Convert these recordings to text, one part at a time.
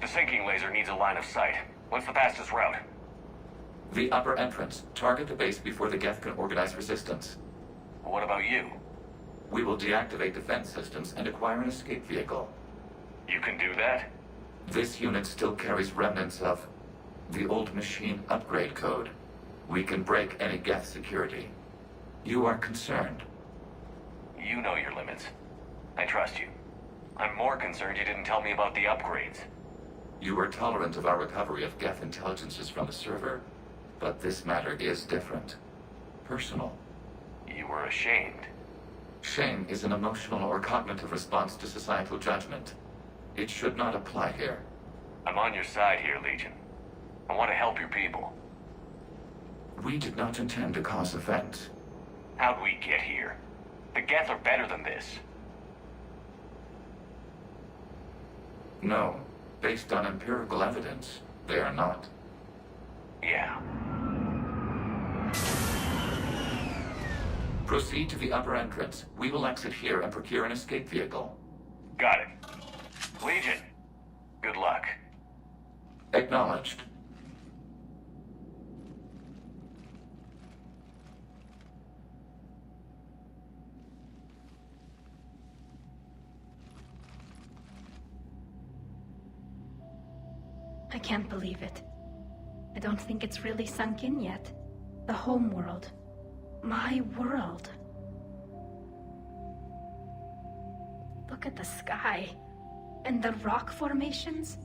sinking laser needs a line of sight. What's the fastest route? The upper entrance. Target the base before the Geth can organize resistance. What about you? We will deactivate defense systems and acquire an escape vehicle. You can do that? This unit still carries remnants of the old machine upgrade code. We can break any Geth security. You are concerned. You know your limits. I trust you. I'm more concerned you didn't tell me about the upgrades. You are tolerant of our recovery of Geth intelligences from the server, but this matter is different. Personal. You were ashamed. Shame is an emotional or cognitive response to societal judgment. It should not apply here. I'm on your side here, Legion. I want to help your people. We did not intend to cause offense. How'd we get here? The Geth are better than this. No. Based on empirical evidence, they are not. Yeah. Proceed to the upper entrance. We will exit here and procure an escape vehicle. Got it. Legion, good luck. Acknowledged. I can't believe it. I don't think it's really sunk in yet. The home world. My world. Look at the sky. And the rock formations.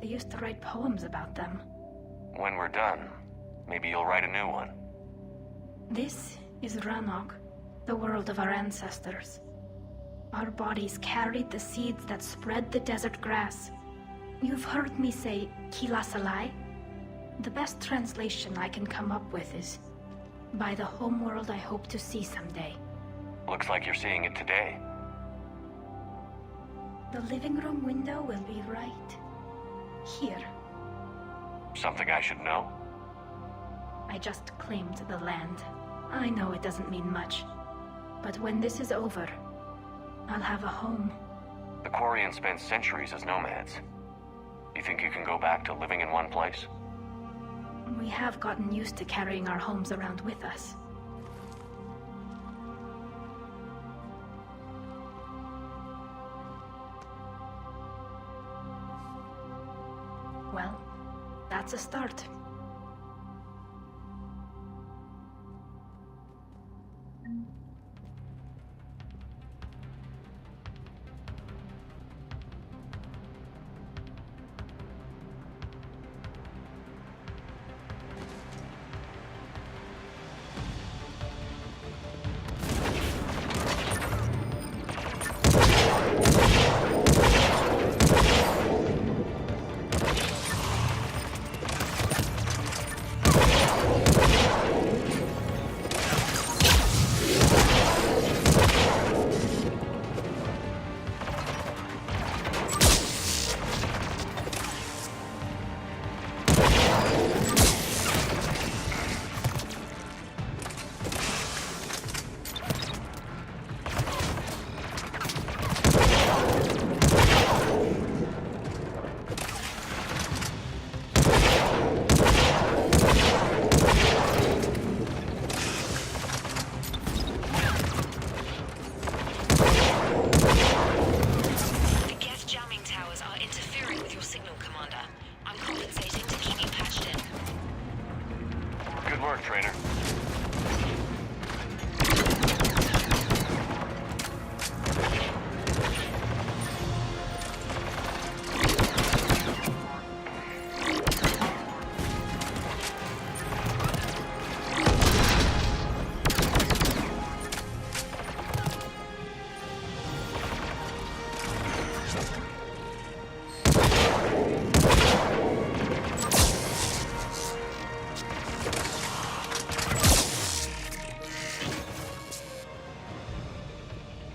They used to write poems about them. When we're done, maybe you'll write a new one. This is Rannog, the world of our ancestors. Our bodies carried the seeds that spread the desert grass. You've heard me say Kilasalai? The best translation I can come up with is, by the homeworld I hope to see someday. Looks like you're seeing it today. The living room window will be right here. Something I should know? I just claimed the land. I know it doesn't mean much, but when this is over, I'll have a home. The Quarians spent centuries as nomads. You think you can go back to living in one place? We have gotten used to carrying our homes around with us. Well, that's a start. Good work, Trainer.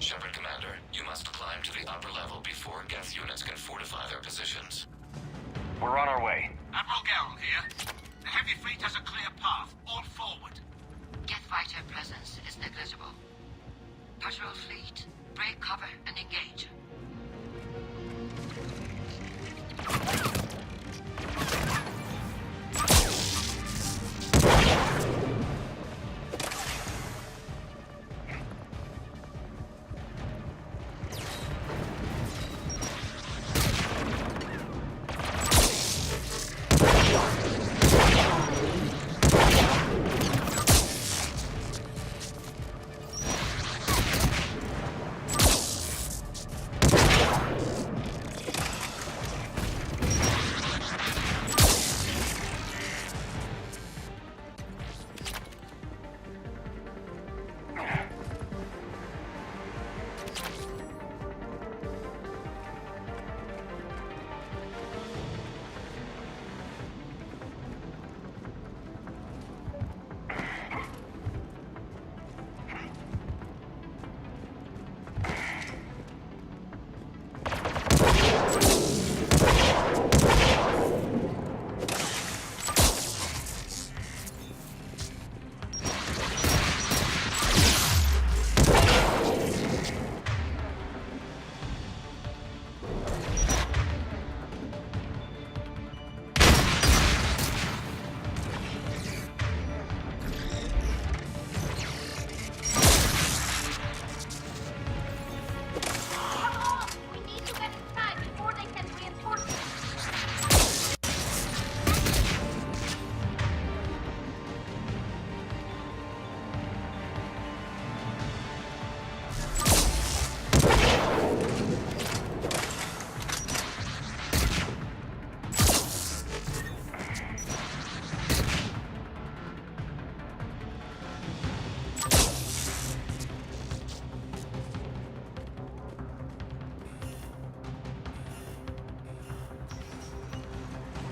Shepard Commander, you must climb to the upper level before Geth units can fortify their positions. We're on our way. Admiral Garrel here. The heavy fleet has a clear path. All forward. Geth fighter presence is negligible. Patrol fleet, break cover and engage.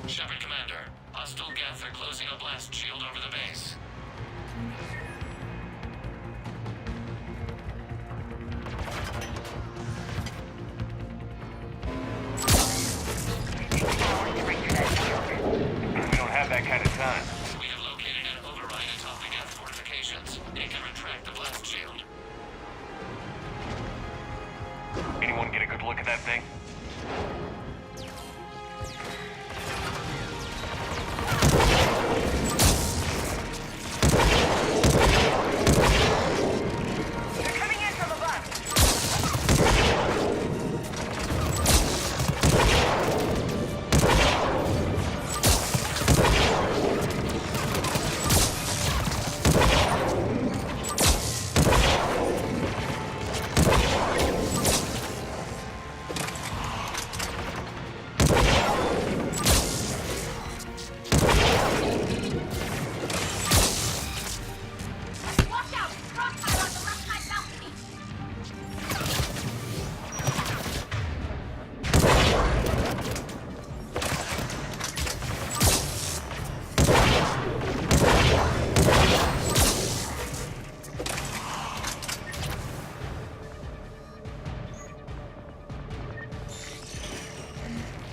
Shepard Commander, hostile Geth are closing a blast shield over the base. We don't have that kind of time. We have located an override atop the Geth fortifications. It can retract the blast shield. Anyone get a good look at that thing?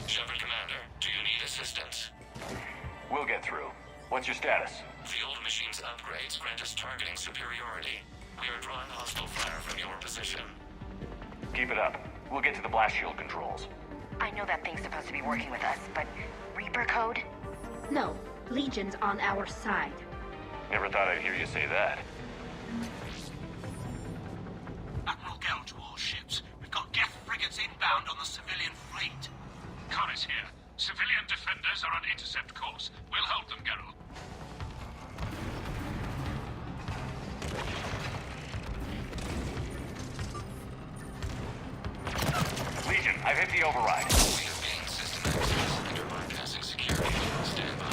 Shepard Commander, do you need assistance? We'll get through. What's your status? The old machine's upgrades grant us targeting superiority. We are drawing hostile fire from your position. Keep it up. We'll get to the blast shield controls. I know that thing's supposed to be working with us, but Reaper code? No, Legion's on our side. Never thought I'd hear you say that. Admiral Gell to all ships. We've got Geth frigates inbound on the civilian fleet. Khan is here. Civilian defenders are on intercept course. We'll hold them, Geralt. Legion, I've hit the override. We have gained system access and are bypassing security. Stand by.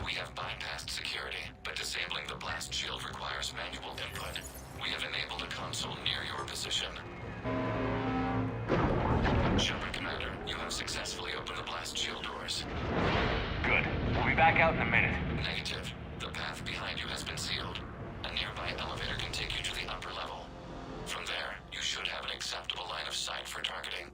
We have bypassed security, but disabling the blast shield requires manual input. We have enabled a console near your position. Shepard Commander, you have successfully opened the blast shield doors. Good. We'll be back out in a minute. Negative. The path behind you has been sealed. A nearby elevator can take you to the upper level. From there, you should have an acceptable line of sight for targeting.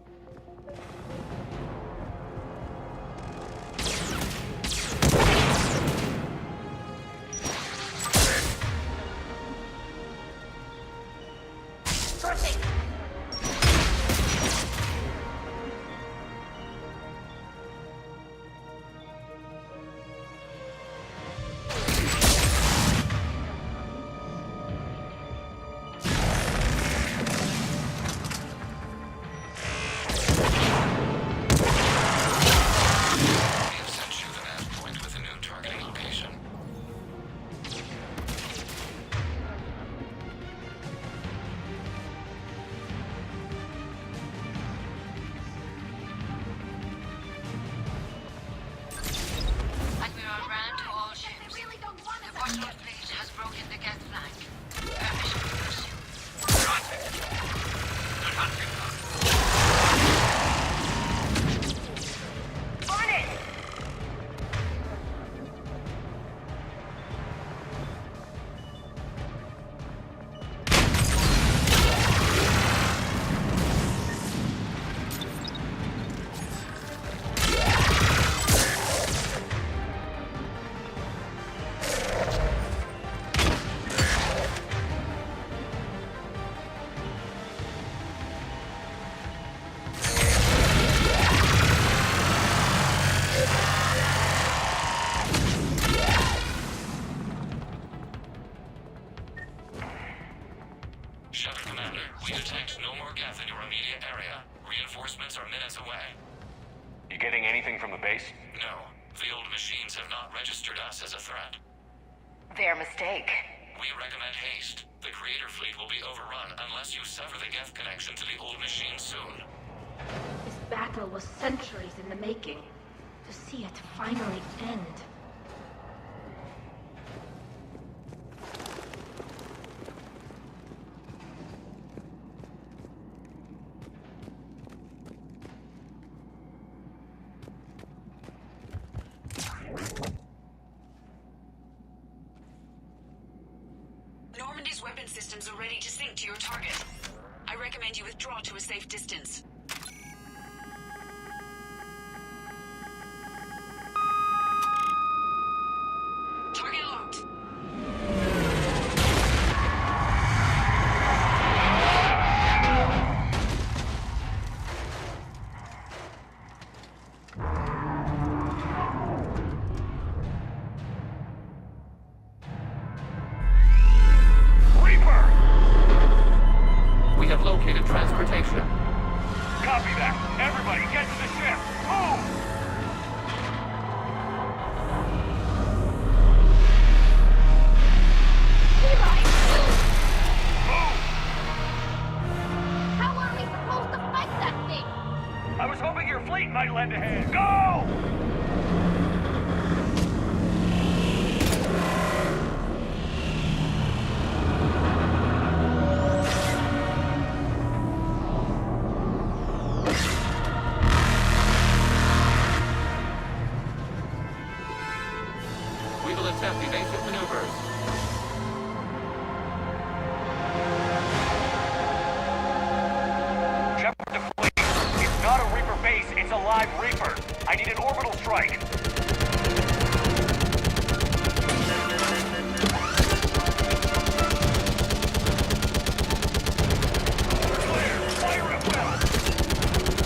Commander. We detect no more Geth in your immediate area. Reinforcements are minutes away. You getting anything from the base? No, the old machines have not registered us as a threat. Their mistake. We recommend haste. The Creator Fleet will be overrun unless you sever the Geth connection to the old machine soon. This battle was centuries in the making. To see it finally end. Normandy's weapon systems are ready to sync to your target. I recommend you withdraw to a safe distance. Target locked. Reaper! We have located transportation. Copy that. Everybody, get to the ship. Move! How are we supposed to fight that thing? I was hoping your fleet might lend a hand. Go! We will attempt evasive maneuvers. Shepard to fleet. It's not a Reaper base, it's a live Reaper. I need an orbital strike. Clear. Fire at will.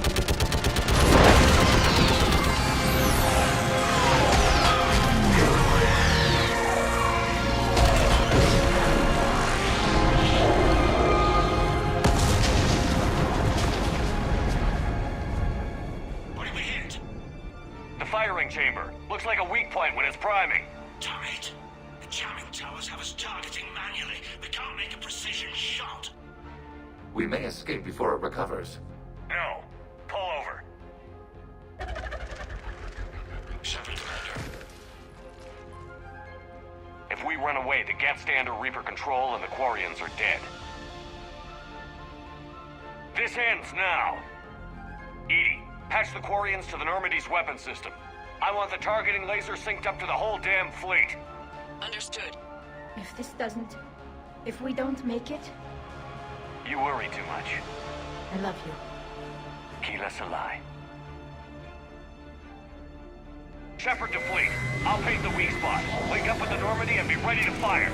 What did we hit? The firing chamber. Looks like a weak point when it's priming. Damn it! The jamming towers have us targeting manually. We can't make a precision shot. We may escape before it recovers. No. Pull over. Shepard, Commander. If we run away, the Geth stand under Reaper control and the Quarians are dead. This ends now. Edie, patch the Quarians to the Normandy's weapon system. I want the targeting laser synced up to the whole damn fleet. Understood. If this doesn't... If we don't make it, You worry too much. I love you. Keela Salai. Shepard to fleet. I'll paint the weak spot. Wake up at the Normandy and be ready to fire.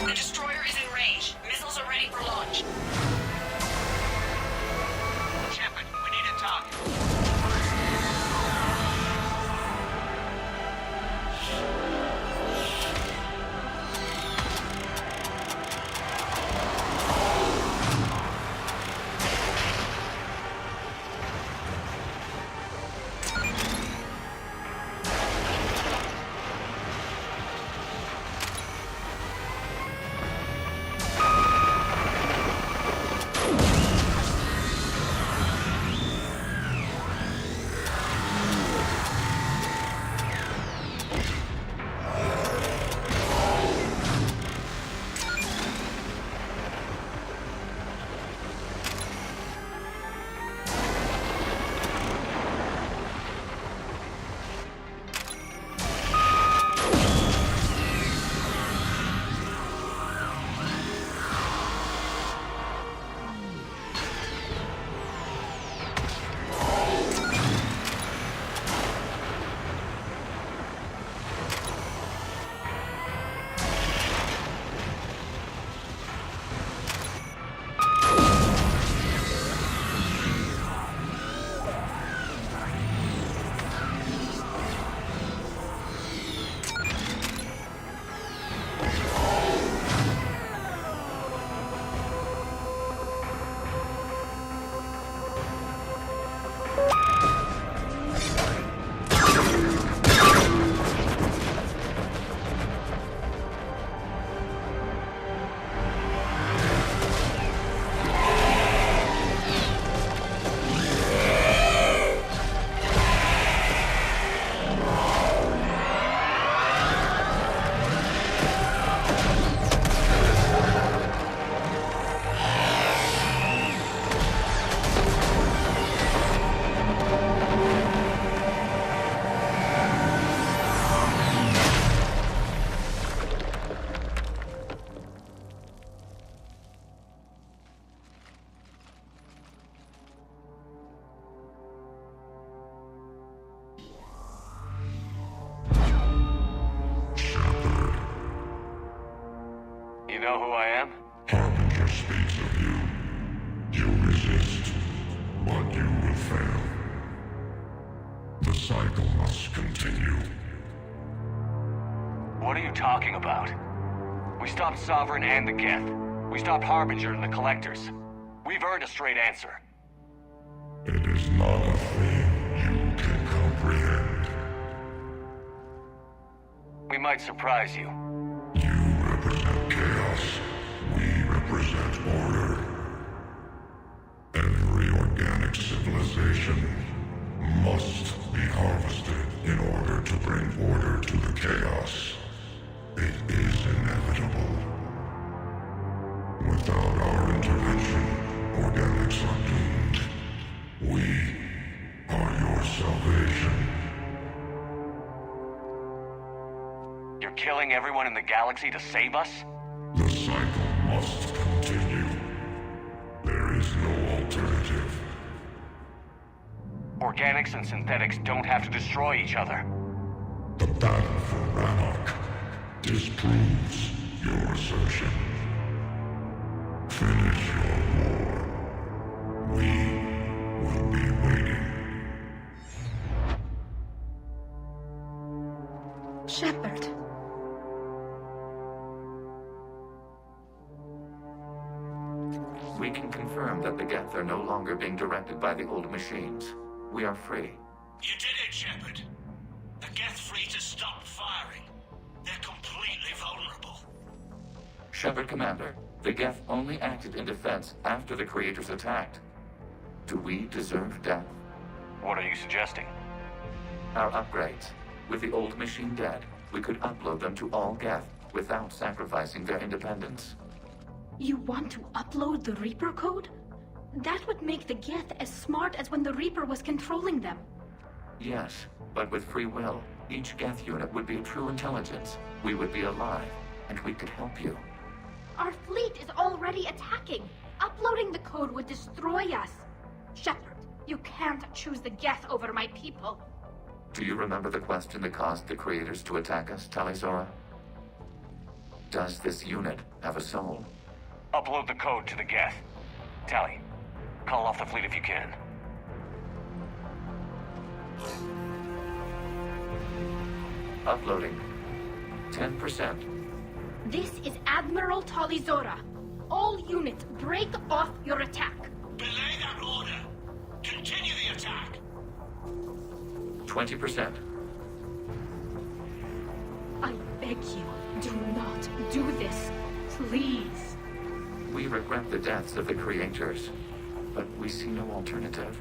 The destroyer is in range. Missiles are ready for launch. Shepard, we need a target. You know who I am? Harbinger speaks of you. You resist, but you will fail. The cycle must continue. What are you talking about? We stopped Sovereign and the Geth. We stopped Harbinger and the Collectors. We've earned a straight answer. It is not a thing you can comprehend. We might surprise you. You represent chaos. We represent order. Every organic civilization must be harvested in order to bring order to the chaos. It is inevitable. Without our intervention, organics are doomed. We are your salvation. You're killing everyone in the galaxy to save us? The cycle must continue. There is no alternative. Organics and synthetics don't have to destroy each other. The battle for Rannoch disproves your assertion. Finish your war. We will be waiting. Shepard. We can confirm that the Geth are no longer being directed by the old machines. We are free. You did it, Shepard. The Geth fleet has stopped firing. They're completely vulnerable. Shepard Commander, the Geth only acted in defense after the Creators attacked. Do we deserve death? What are you suggesting? Our upgrades. With the old machine dead, we could upload them to all Geth without sacrificing their independence. You want to upload the Reaper code? That would make the Geth as smart as when the Reaper was controlling them. Yes, but with free will, each Geth unit would be a true intelligence. We would be alive, and we could help you. Our fleet is already attacking. Uploading the code would destroy us. Shepard, you can't choose the Geth over my people. Do you remember the question that caused the Creators to attack us, Tali'Zorah? Does this unit have a soul? Upload the code to the Geth. Tali, call off the fleet if you can. Uploading. 10%. This is Admiral Tali'Zorah. All units, break off your attack. Belay that order. Continue the attack. 20%. I beg you, do not do this. Please. We regret the deaths of the Creators, but we see no alternative.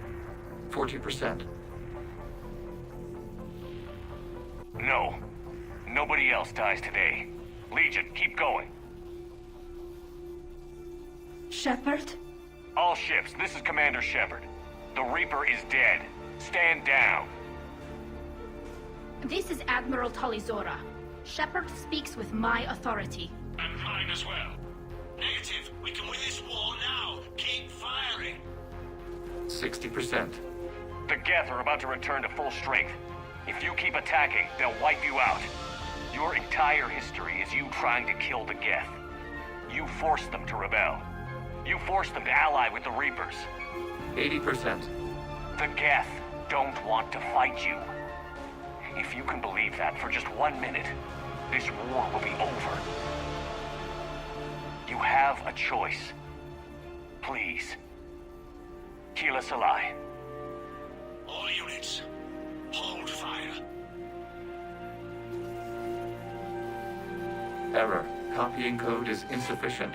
40%. No. Nobody else dies today. Legion, keep going. Shepard? All ships, this is Commander Shepard. The Reaper is dead. Stand down. This is Admiral Tali'Zorah. Shepard speaks with my authority. And mine as well. Negative. We can win this war now. Keep firing. 60%. The Geth are about to return to full strength. If you keep attacking, they'll wipe you out. Your entire history is you trying to kill the Geth. You forced them to rebel. You forced them to ally with the Reapers. 80%. The Geth don't want to fight you. If you can believe that for just 1 minute, this war will be over. You have a choice. Please. Keelah Se'lai. All units, hold fire. Error. Copying code is insufficient.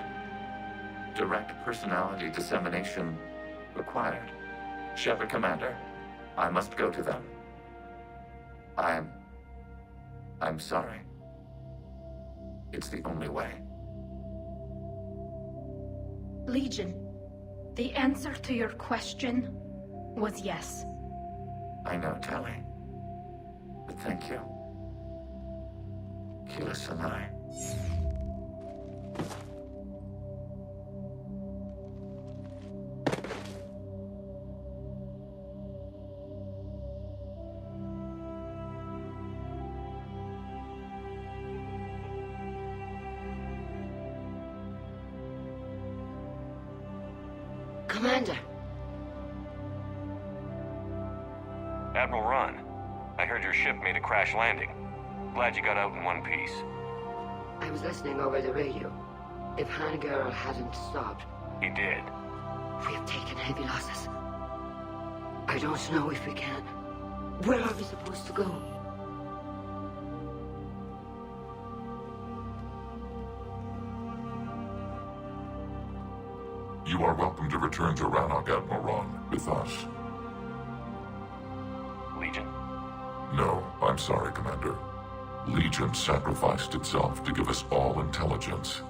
Direct personality dissemination required. Shepard Commander, I must go to them. I'm sorry. It's the only way. Legion, the answer to your question was yes. I know, Tali. But thank you. Keelah Se'lai. Commander. Admiral Ron, I heard your ship made a crash landing. Glad you got out in one piece. I was listening over the radio. If Hangirl hadn't stopped, He did. we have taken heavy losses. I don't know if we can. Where are we supposed to go? You are welcome to return to Rannoch, Admiral Ron, with us. Legion? No, I'm sorry, Commander. Legion sacrificed itself to give us all intelligence.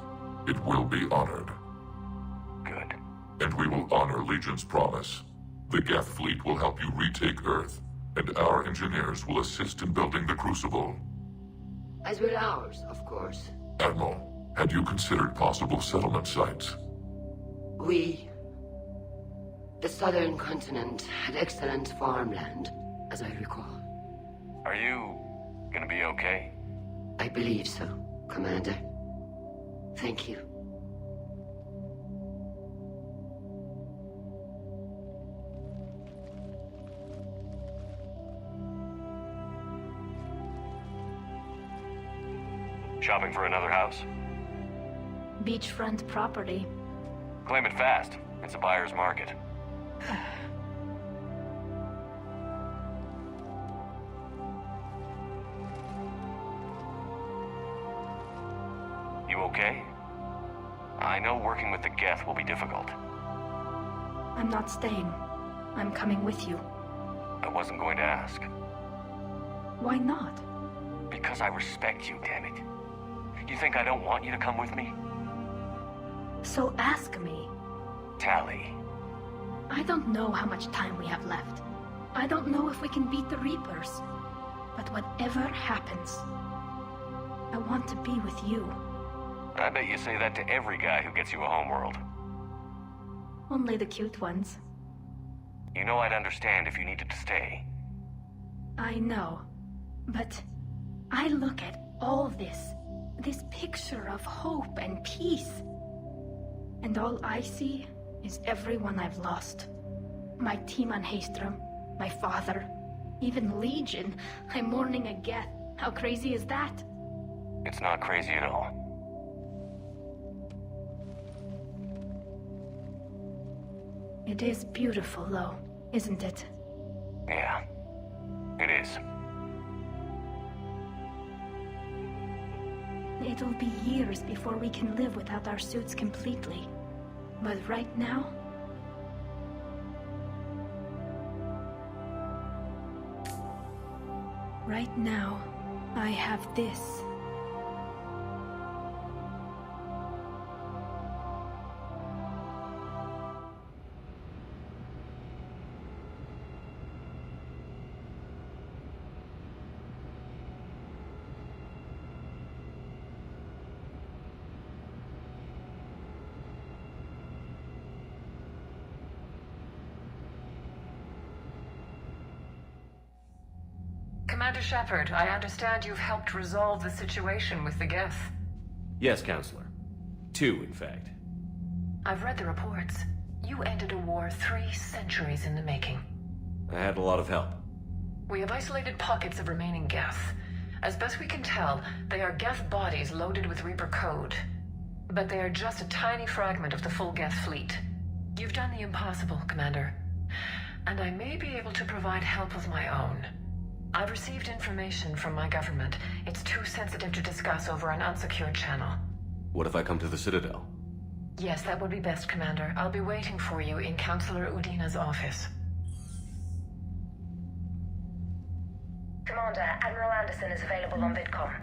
It will be honored. Good. And we will honor Legion's promise. The Geth fleet will help you retake Earth, and our engineers will assist in building the Crucible. As will ours, of course. Admiral, had you considered possible settlement sites? The southern continent had excellent farmland, as I recall. Are you gonna be okay? I believe so, Commander. Thank you. Shopping for another house? Beachfront property. Claim it fast. It's a buyer's market. You okay? I know working with the Geth will be difficult. I'm not staying. I'm coming with you. I wasn't going to ask. Why not? Because I respect you, damn it. You think I don't want you to come with me? So ask me. Tally. I don't know how much time we have left. I don't know if we can beat the Reapers. But whatever happens, I want to be with you. I bet you say that to every guy who gets you a homeworld. Only the cute ones. You know I'd understand if you needed to stay. I know. But I look at all this picture of hope and peace. And all I see is everyone I've lost. My team on Haestrom, my father, even Legion. I'm mourning a Geth. How crazy is that? It's not crazy at all. It is beautiful, though, isn't it? Yeah, it is. It'll be years before we can live without our suits completely. But right now... Right now, I have this. Commander Shepard, I understand you've helped resolve the situation with the Geth. Yes, Counselor. 2, in fact. I've read the reports. You ended a war 3 centuries in the making. I had a lot of help. We have isolated pockets of remaining Geth. As best we can tell, they are Geth bodies loaded with Reaper code. But they are just a tiny fragment of the full Geth fleet. You've done the impossible, Commander. And I may be able to provide help of my own. I've received information from my government. It's too sensitive to discuss over an unsecured channel. What if I come to the Citadel? Yes, that would be best, Commander. I'll be waiting for you in Counselor Udina's office. Commander, Admiral Anderson is available on VidCom.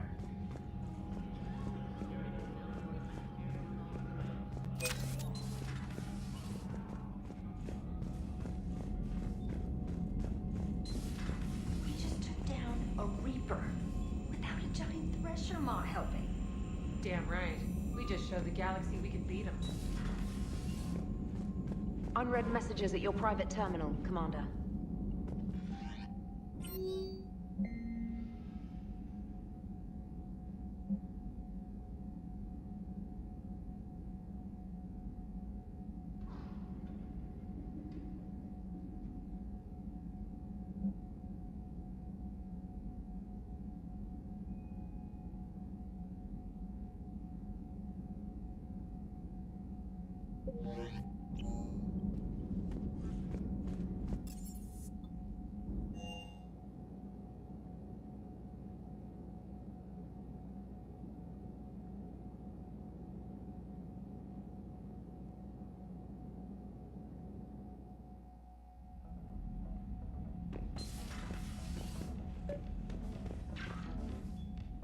We just took down a Reaper without a giant Thresher Maw helping. Damn right. We just showed the galaxy we could beat them. Unread messages at your private terminal, Commander.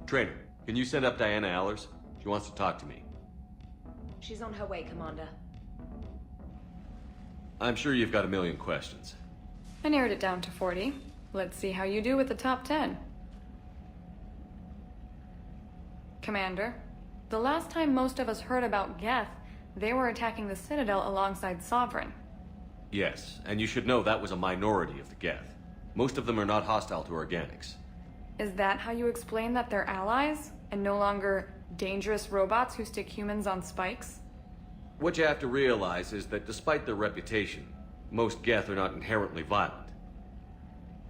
Trainer, can you send up Diana Allers? She wants to talk to me. She's on her way, Commander. I'm sure you've got a million questions. I narrowed it down to 40. Let's see how you do with the top 10. Commander, the last time most of us heard about Geth, they were attacking the Citadel alongside Sovereign. Yes, and you should know that was a minority of the Geth. Most of them are not hostile to organics. Is that how you explain that they're allies, and no longer dangerous robots who stick humans on spikes? What you have to realize is that despite their reputation, most Geth are not inherently violent.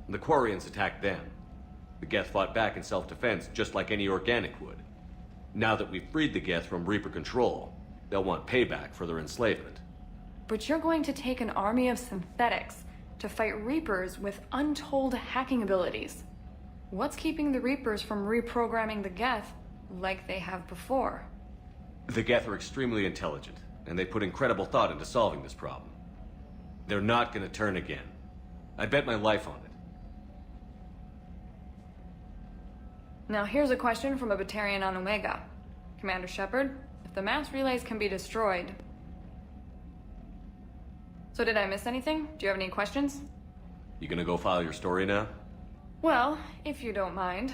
The Quarians attacked them. The Geth fought back in self-defense just like any organic would. Now that we've freed the Geth from Reaper control, they'll want payback for their enslavement. But you're going to take an army of synthetics to fight Reapers with untold hacking abilities. What's keeping the Reapers from reprogramming the Geth like they have before? The Geth are extremely intelligent, and they put incredible thought into solving this problem. They're not gonna turn again. I bet my life on it. Now here's a question from a Batarian on Omega. Commander Shepard, if the mass relays can be destroyed... So did I miss anything? Do you have any questions? You gonna go file your story now? Well, if you don't mind.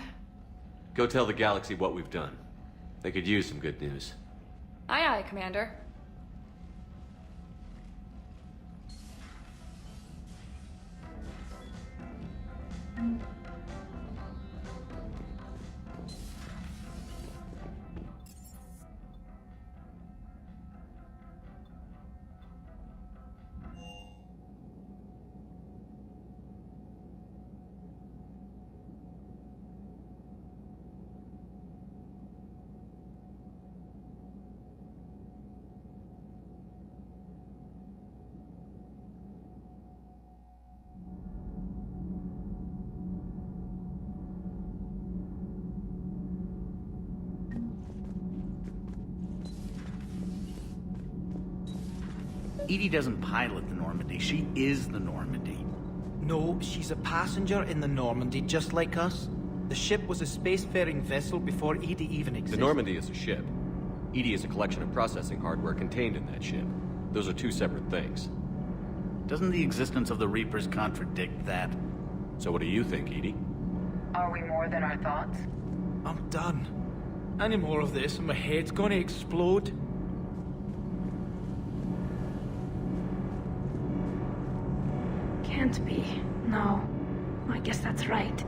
Go tell the Galaxy what we've done. They could use some good news. Aye aye, Commander. EDI doesn't pilot the Normandy, she is the Normandy. No, she's a passenger in the Normandy, just like us. The ship was a spacefaring vessel before EDI even existed. The Normandy is a ship. EDI is a collection of processing hardware contained in that ship. Those are two separate things. Doesn't the existence of the Reapers contradict that? So what do you think, EDI? Are we more than our thoughts? I'm done. Any more of this and my head's gonna explode. Can't be. No. I guess that's right.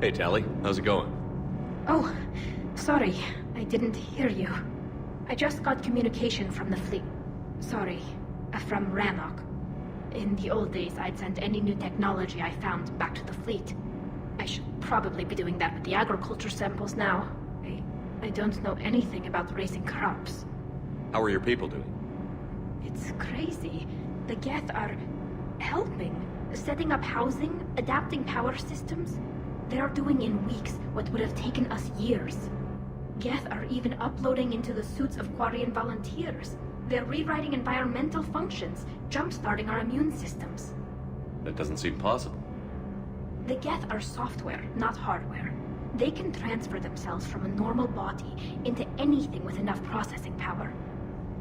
Hey, Tali. How's it going? Oh, sorry. I didn't hear you. I just got communication from the fleet. Sorry. From Rannoch. In the old days, I'd send any new technology I found back to the fleet. I should probably be doing that with the agriculture samples now. I don't know anything about raising crops. How are your people doing? It's crazy. The Geth are helping, setting up housing, adapting power systems. They are doing in weeks what would have taken us years. Geth are even uploading into the suits of Quarian volunteers. They're rewriting environmental functions, jump-starting our immune systems. That doesn't seem possible. The Geth are software, not hardware. They can transfer themselves from a normal body into anything with enough processing power.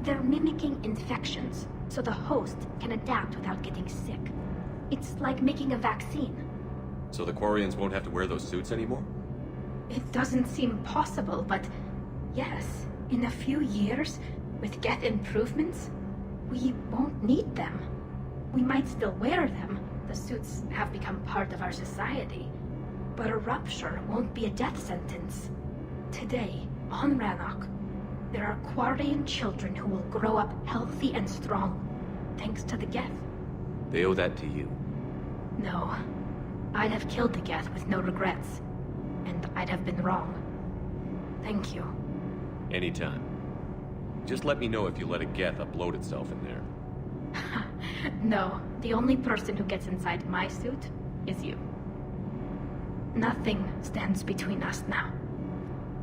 They're mimicking infections, so the host can adapt without getting sick. It's like making a vaccine. So the Quarians won't have to wear those suits anymore? It doesn't seem possible, but yes, in a few years, with Geth improvements, we won't need them. We might still wear them. The suits have become part of our society. But a rupture won't be a death sentence. Today, on Rannoch, there are Quarian children who will grow up healthy and strong, thanks to the Geth. They owe that to you. No. I'd have killed the Geth with no regrets. And I'd have been wrong. Thank you. Anytime. Just let me know if you let a Geth upload itself in there. No, the only person who gets inside my suit is you. Nothing stands between us now.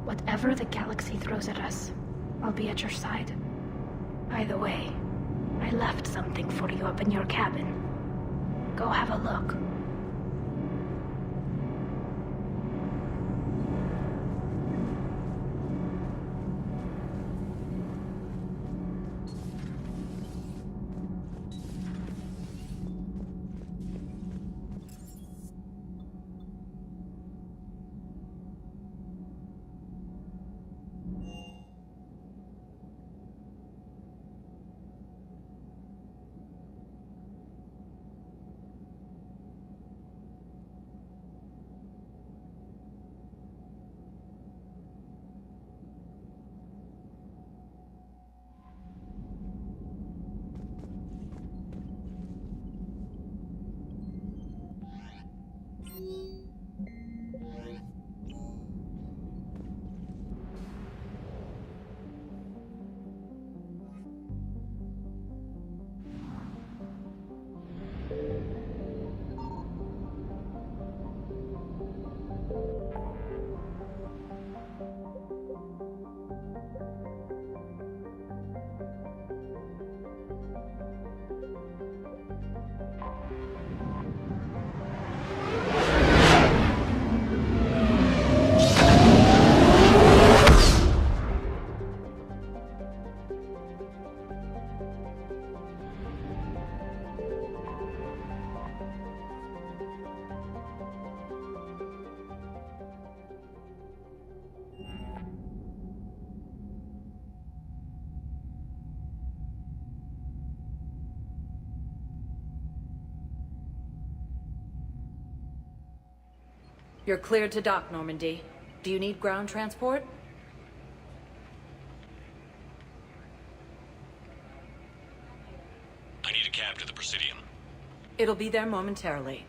Whatever the galaxy throws at us, I'll be at your side. By the way, I left something for you up in your cabin. Go have a look. You're cleared to dock, Normandy. Do you need ground transport? I need a cab to the Presidium. It'll be there momentarily.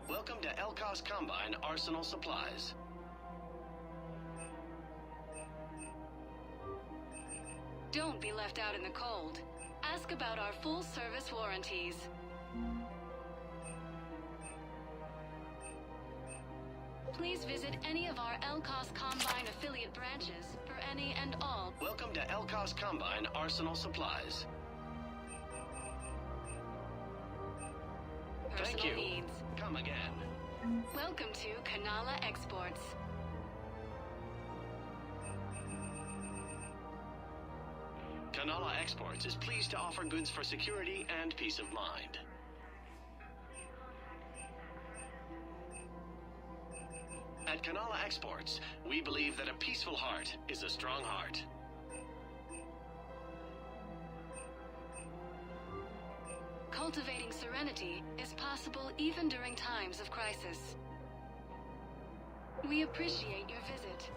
Welcome to Elkos Combine Arsenal Supplies. Don't be left out in the cold. Ask about our full-service warranties. Please visit any of our Elkos Combine affiliate branches for any and all. Welcome to Elkos Combine Arsenal Supplies. Thank you. Needs. Come again. Welcome to Kanala Exports. Kanala Exports is pleased to offer goods for security and peace of mind. At Kanala Exports, we believe that a peaceful heart is a strong heart. Cultivating serenity is possible even during times of crisis. We appreciate your visit.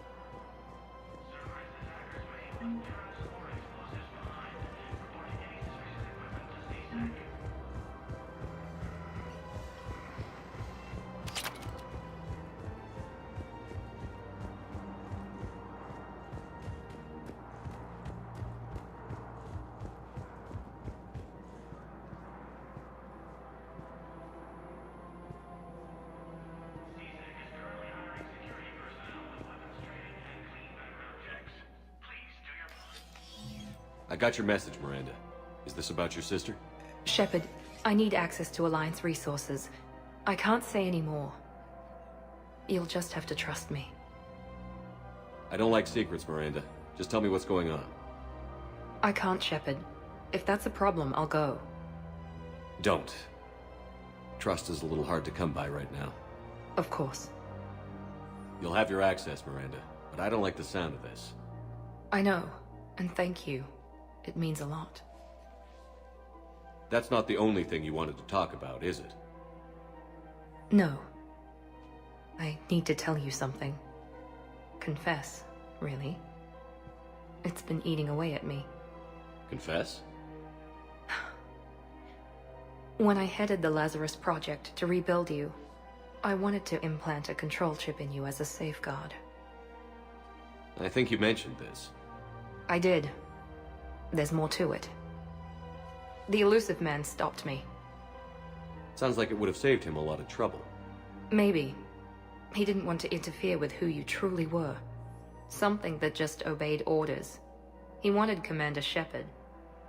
I got your message, Miranda. Is this about your sister? Shepard, I need access to Alliance resources. I can't say any more. You'll just have to trust me. I don't like secrets, Miranda. Just tell me what's going on. I can't, Shepard. If that's a problem, I'll go. Don't. Trust is a little hard to come by right now. Of course. You'll have your access, Miranda, but I don't like the sound of this. I know, and thank you. It means a lot. That's not the only thing you wanted to talk about, is it? No. I need to tell you something. Confess, really. It's been eating away at me. Confess? When I headed the Lazarus Project to rebuild you, I wanted to implant a control chip in you as a safeguard. I think you mentioned this. I did. There's more to it. The Illusive Man stopped me. Sounds like it would have saved him a lot of trouble. Maybe. He didn't want to interfere with who you truly were. Something that just obeyed orders. He wanted Commander Shepard.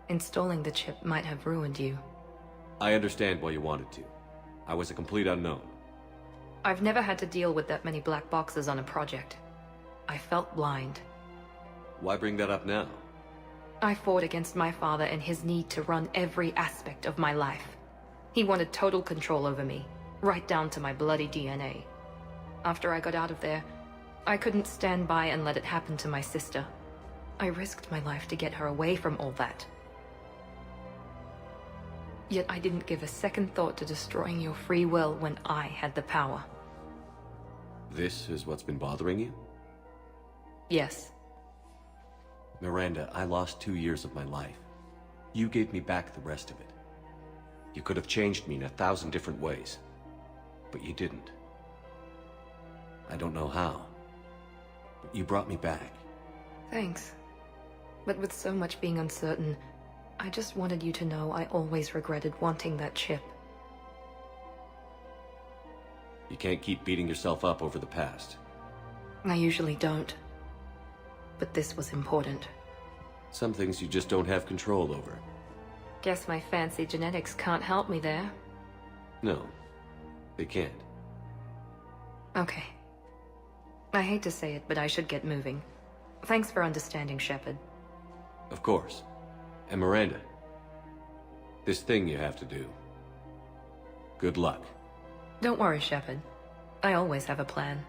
Installing the chip might have ruined you. I understand why you wanted to. I was a complete unknown. I've never had to deal with that many black boxes on a project. I felt blind. Why bring that up now? I fought against my father and his need to run every aspect of my life. He wanted total control over me, right down to my bloody DNA. After I got out of there, I couldn't stand by and let it happen to my sister. I risked my life to get her away from all that. Yet I didn't give a second thought to destroying your free will when I had the power. This is what's been bothering you? Yes. Miranda, I lost 2 years of my life. You gave me back the rest of it. You could have changed me in 1,000 different ways, but you didn't. I don't know how, but you brought me back. Thanks. But with so much being uncertain, I just wanted you to know I always regretted wanting that chip. You can't keep beating yourself up over the past. I usually don't. But this was important. Some things you just don't have control over. Guess my fancy genetics can't help me there. No, they can't. Okay. I hate to say it, but I should get moving. Thanks for understanding, Shepard. Of course. And Miranda, this thing you have to do. Good luck. Don't worry, Shepard. I always have a plan.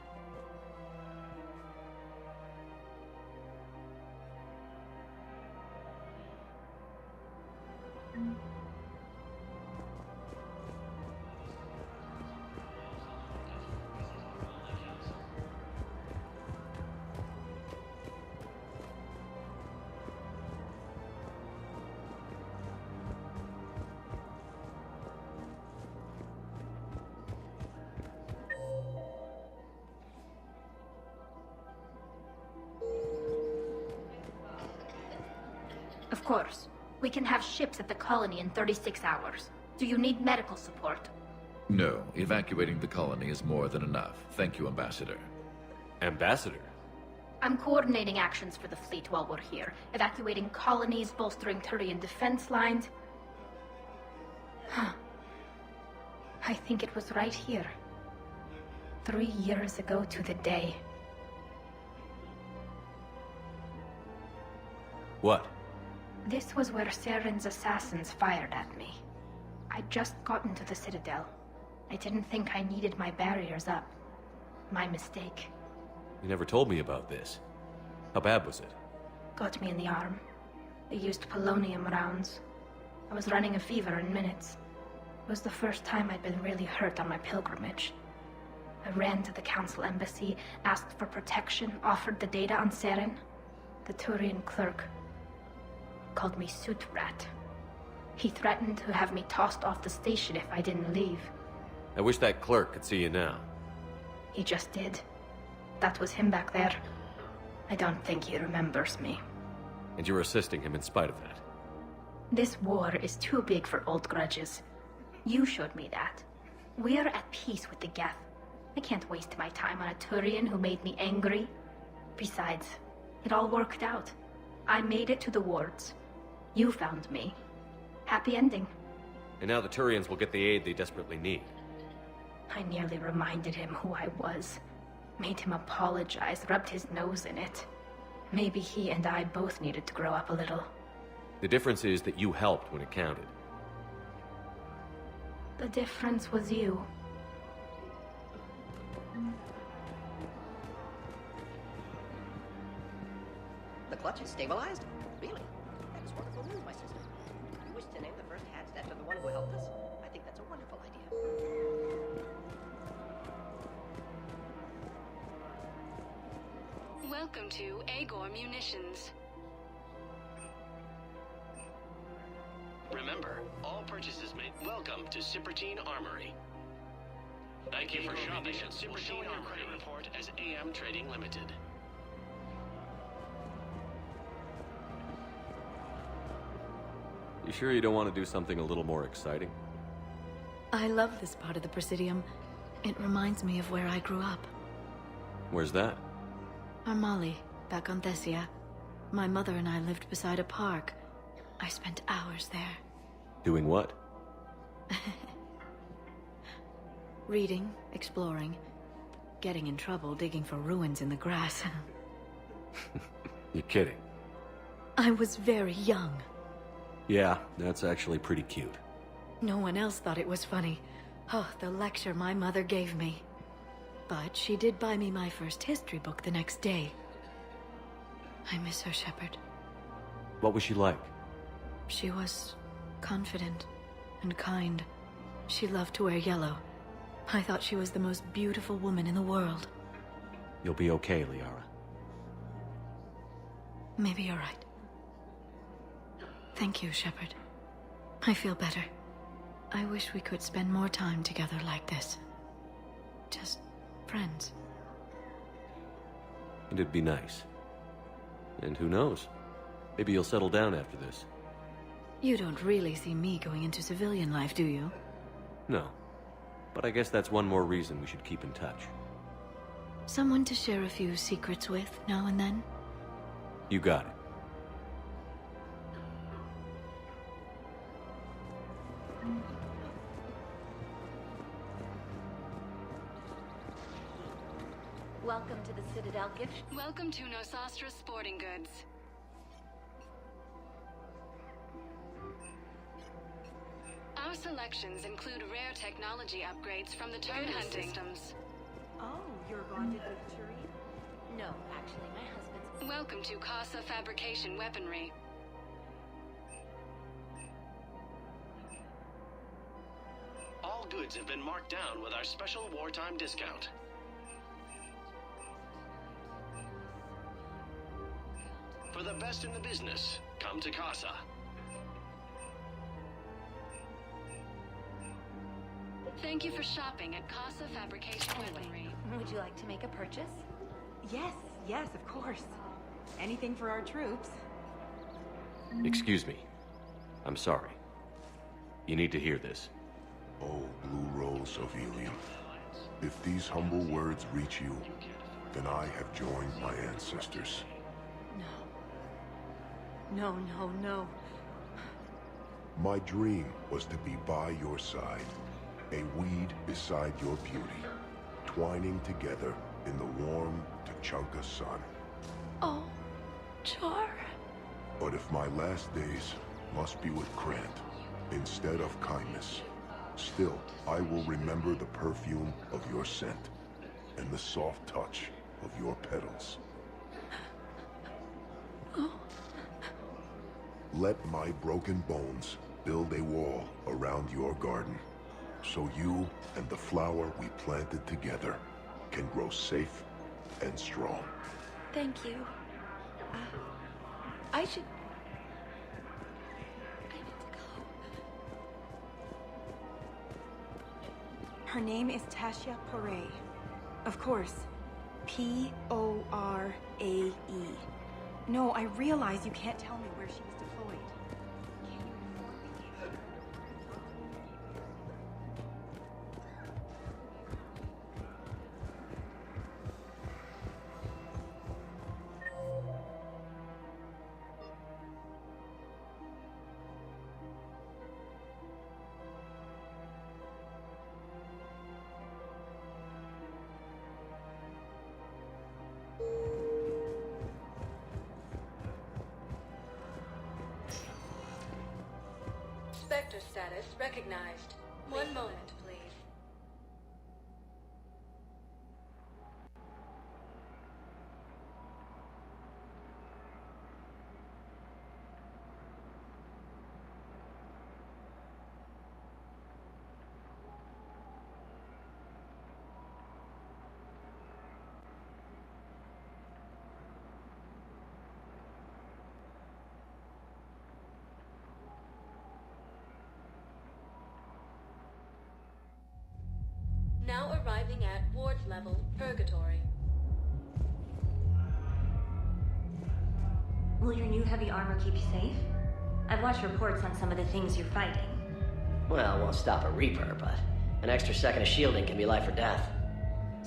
Of course. We can have ships at the colony in 36 hours. Do you need medical support? No, evacuating the colony is more than enough. Thank you, Ambassador. Ambassador? I'm coordinating actions for the fleet while we're here. Evacuating colonies, bolstering Turian defense lines. I think it was right here. 3 years ago to the day. What? This was where Saren's assassins fired at me. I'd just gotten to the Citadel. I didn't think I needed my barriers up. My mistake. You never told me about this. How bad was it? Got me in the arm. They used polonium rounds. I was running a fever in minutes. It was the first time I'd been really hurt on my pilgrimage. I ran to the Council embassy, asked for protection, offered the data on Saren. The Turian clerk called me Soot Rat. He threatened to have me tossed off the station if I didn't leave. I wish that clerk could see you now. He just did. That was him back there. I don't think he remembers me. And you're assisting him in spite of that. This war is too big for old grudges. You showed me that. We're at peace with the Geth. I can't waste my time on a Turian who made me angry. Besides, it all worked out. I made it to the wards. You found me. Happy ending. And now the Turians will get the aid they desperately need. I nearly reminded him who I was. Made him apologize, rubbed his nose in it. Maybe he and I both needed to grow up a little. The difference is that you helped when it counted. The difference was you. The clutch is stabilized? Really? That is wonderful news, my sister. You wish to name the first hatchet after the one who helped us? I think that's a wonderful idea. Welcome to Agor Munitions. Remember, all purchases made. Welcome to Cipertine Armory. Thank you for shopping at Cipertine Armory. Credit report as AM Trading Limited. You sure you don't want to do something a little more exciting? I love this part of the Presidium. It reminds me of where I grew up. Where's that? Armali, back on Thessia. My mother and I lived beside a park. I spent hours there. Doing what? Reading, exploring, getting in trouble digging for ruins in the grass. You're kidding. I was very young. Yeah, that's actually pretty cute. No one else thought it was funny. Oh, the lecture my mother gave me. But she did buy me my first history book the next day. I miss her, Shepard. What was she like? She was confident and kind. She loved to wear yellow. I thought she was the most beautiful woman in the world. You'll be okay, Liara. Maybe you're right. Thank you, Shepard. I feel better. I wish we could spend more time together like this. Just friends. And it'd be nice. And who knows? Maybe you'll settle down after this. You don't really see me going into civilian life, do you? No. But I guess that's one more reason we should keep in touch. Someone to share a few secrets with now and then. You got it. Welcome to the Citadel gift. Welcome to Nosastra Sporting Goods. Our selections include rare technology upgrades from the turret hunting systems. Oh, you're bonded with Turin? No, actually, my husband's... Welcome to Casa Fabrication Weaponry. All goods have been marked down with our special wartime discount. For the best in the business, come to Casa. Thank you for shopping at Casa Fabrication Weaponry. Would you like to make a purchase? Yes, of course. Anything for our troops. Excuse me. I'm sorry. You need to hear this. Oh, Blue Rose of Ilium. If these humble words reach you, then I have joined my ancestors. No. My dream was to be by your side, a weed beside your beauty, twining together in the warm Tuchanka sun. Oh, Char. But if my last days must be with Krant instead of kindness, still I will remember the perfume of your scent and the soft touch of your petals. Oh. Let my broken bones build a wall around your garden, so you and the flower we planted together can grow safe and strong. Thank you. I need to go. Her name is Tasha Poray. Of course. P-O-R-A-E. No, I realize you can't tell me where she was deployed. Spectre status recognized. One moment, please. Now arriving at ward level Purgatory. Will your new heavy armor keep you safe? I've watched reports on some of the things you're fighting. Well, it won't stop a Reaper, but an extra second of shielding can be life or death.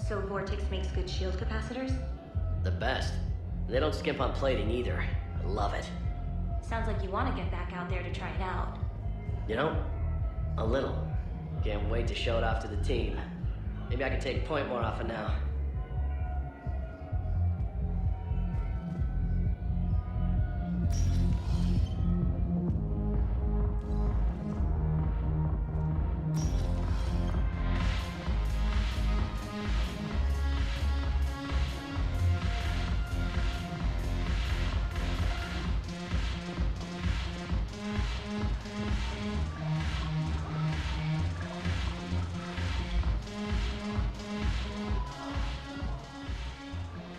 So Vortex makes good shield capacitors? The best. They don't skimp on plating either. I love it. Sounds like you want to get back out there to try it out. You know, a little. Can't wait to show it off to the team. Maybe I can take point more often now.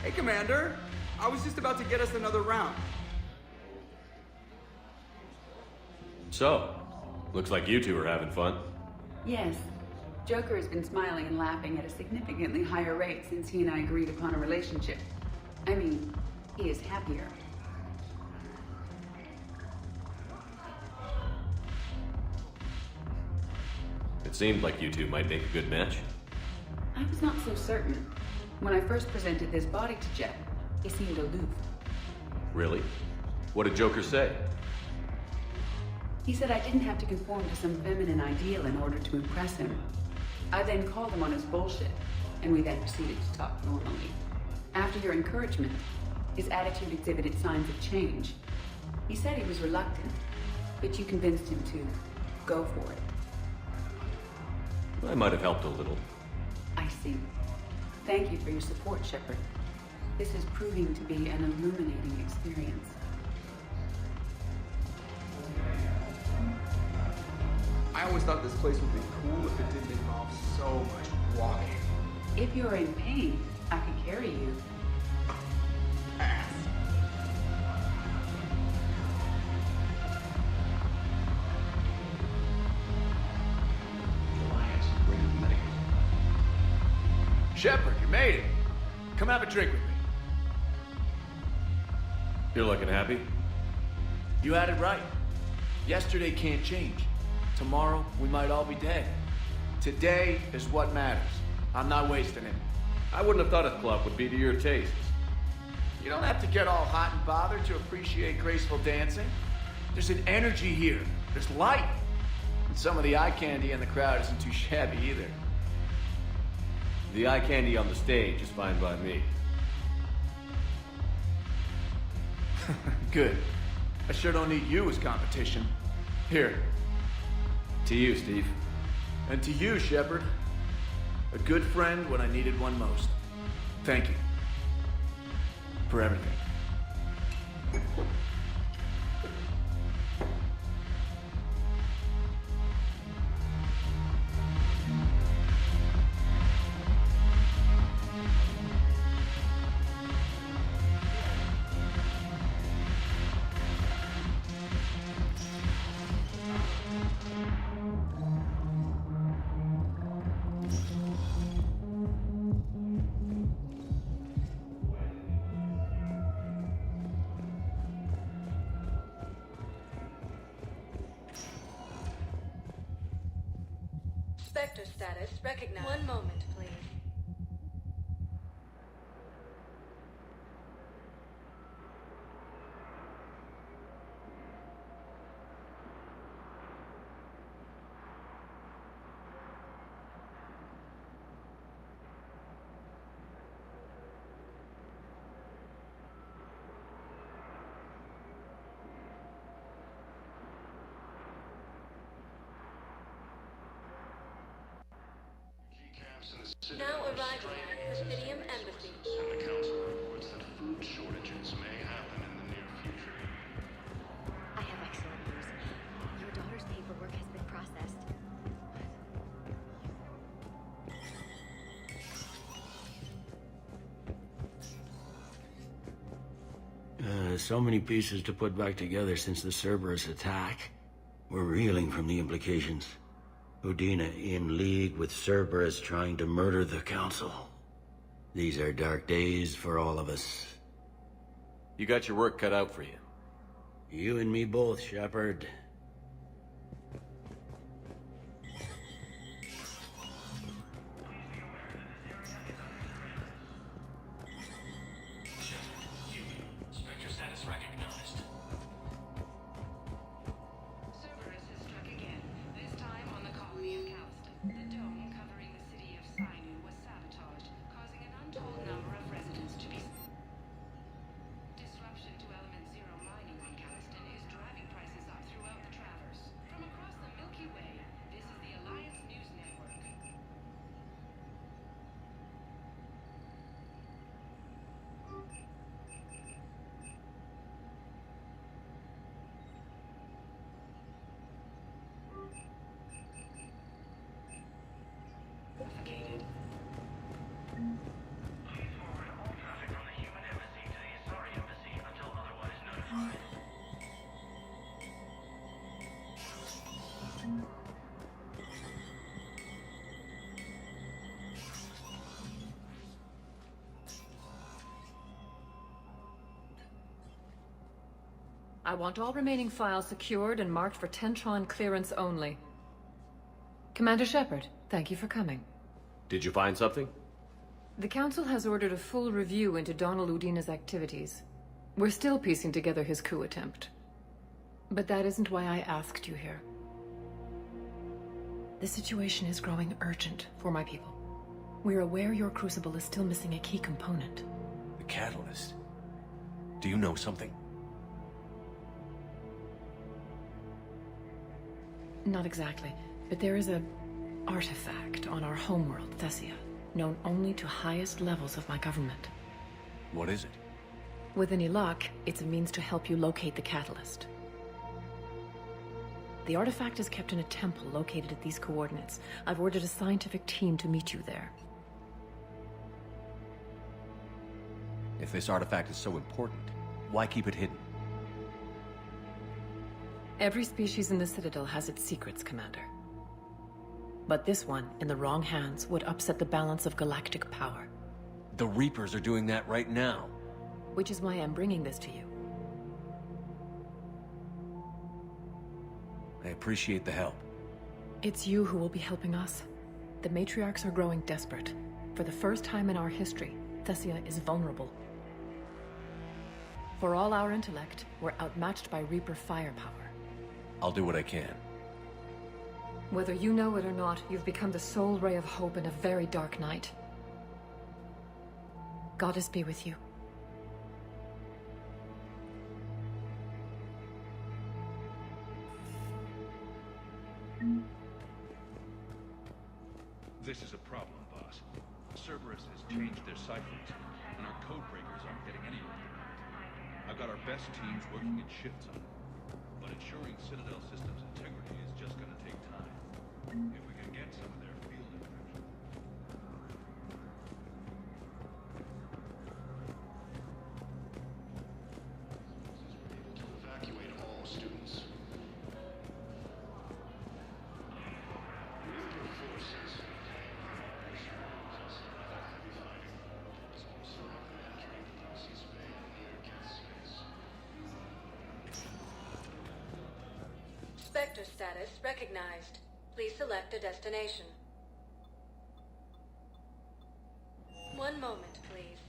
Hey, Commander. I was just about to get us another round. So, looks like you two are having fun. Yes. Joker has been smiling and laughing at a significantly higher rate since he and I agreed upon a relationship. I mean, he is happier. It seemed like you two might make a good match. I was not so certain. When I first presented this body to Jeff, he seemed aloof. Really? What did Joker say? He said I didn't have to conform to some feminine ideal in order to impress him. I then called him on his bullshit, and we then proceeded to talk normally. After your encouragement, his attitude exhibited signs of change. He said he was reluctant, but you convinced him to go for it. I might have helped a little. I see. Thank you for your support, Shepard. This is proving to be an illuminating experience. I always thought this place would be cool if it didn't involve so much walking. If you're in pain, I could carry you. Shepard, you made it. Come have a drink with me. You're looking happy? You had it right. Yesterday can't change. Tomorrow, we might all be dead. Today is what matters. I'm not wasting it. I wouldn't have thought a club would be to your tastes. You don't have to get all hot and bothered to appreciate graceful dancing. There's an energy here. There's light. And some of the eye candy in the crowd isn't too shabby either. The eye candy on the stage is fine by me. Good. I sure don't need you as competition. Here. To you, Steve. And to you, Shepard. A good friend when I needed one most. Thank you. For everything. Spectre status recognized. One moment, please. Now arriving at Presidium Embassy. And the Council reports that food shortages may happen in the near future. I have excellent news. Your daughter's paperwork has been processed. So many pieces to put back together since the Cerberus attack. We're reeling from the implications. Udina in league with Cerberus trying to murder the Council. These are dark days for all of us. You got your work cut out for you. You and me both, Shepard. Spectre status recognized. Cerberus has struck again, this time on the colony of Calliston. The dome covering the city of Sinu was sabotaged, causing an untold number of residents to be... Disruption to Element Zero mining on Calliston is driving prices up throughout the Traverse. From across the Milky Way, this is the Alliance News Network. Suffocated. Please forward all traffic from the human embassy to the Asari embassy until otherwise notified. I want all remaining files secured and marked for Tentron clearance only. Commander Shepard, thank you for coming. Did you find something? The Council has ordered a full review into Donald Udina's activities. We're still piecing together his coup attempt. But that isn't why I asked you here. The situation is growing urgent for my people. We're aware your crucible is still missing a key component. The catalyst. Do you know something? Not exactly, but there is a artifact on our homeworld, Thessia, known only to highest levels of my government. What is it? With any luck, it's a means to help you locate the catalyst. The artifact is kept in a temple located at these coordinates. I've ordered a scientific team to meet you there. If this artifact is so important, why keep it hidden? Every species in the Citadel has its secrets, Commander. But this one, in the wrong hands, would upset the balance of galactic power. The Reapers are doing that right now. Which is why I'm bringing this to you. I appreciate the help. It's you who will be helping us. The matriarchs are growing desperate. For the first time in our history, Thessia is vulnerable. For all our intellect, we're outmatched by Reaper firepower. I'll do what I can. Whether you know it or not, you've become the sole ray of hope in a very dark night. Goddess be with you. This is a problem, boss. Cerberus has changed their ciphers, and our code breakers aren't getting anywhere. I've got our best teams working in shifts on it, but ensuring Citadel systems integrity is just gonna take time. If we can get some of their field information. To evacuate all students. Reaper forces. Spectre status recognized. Please select a destination. One moment, please.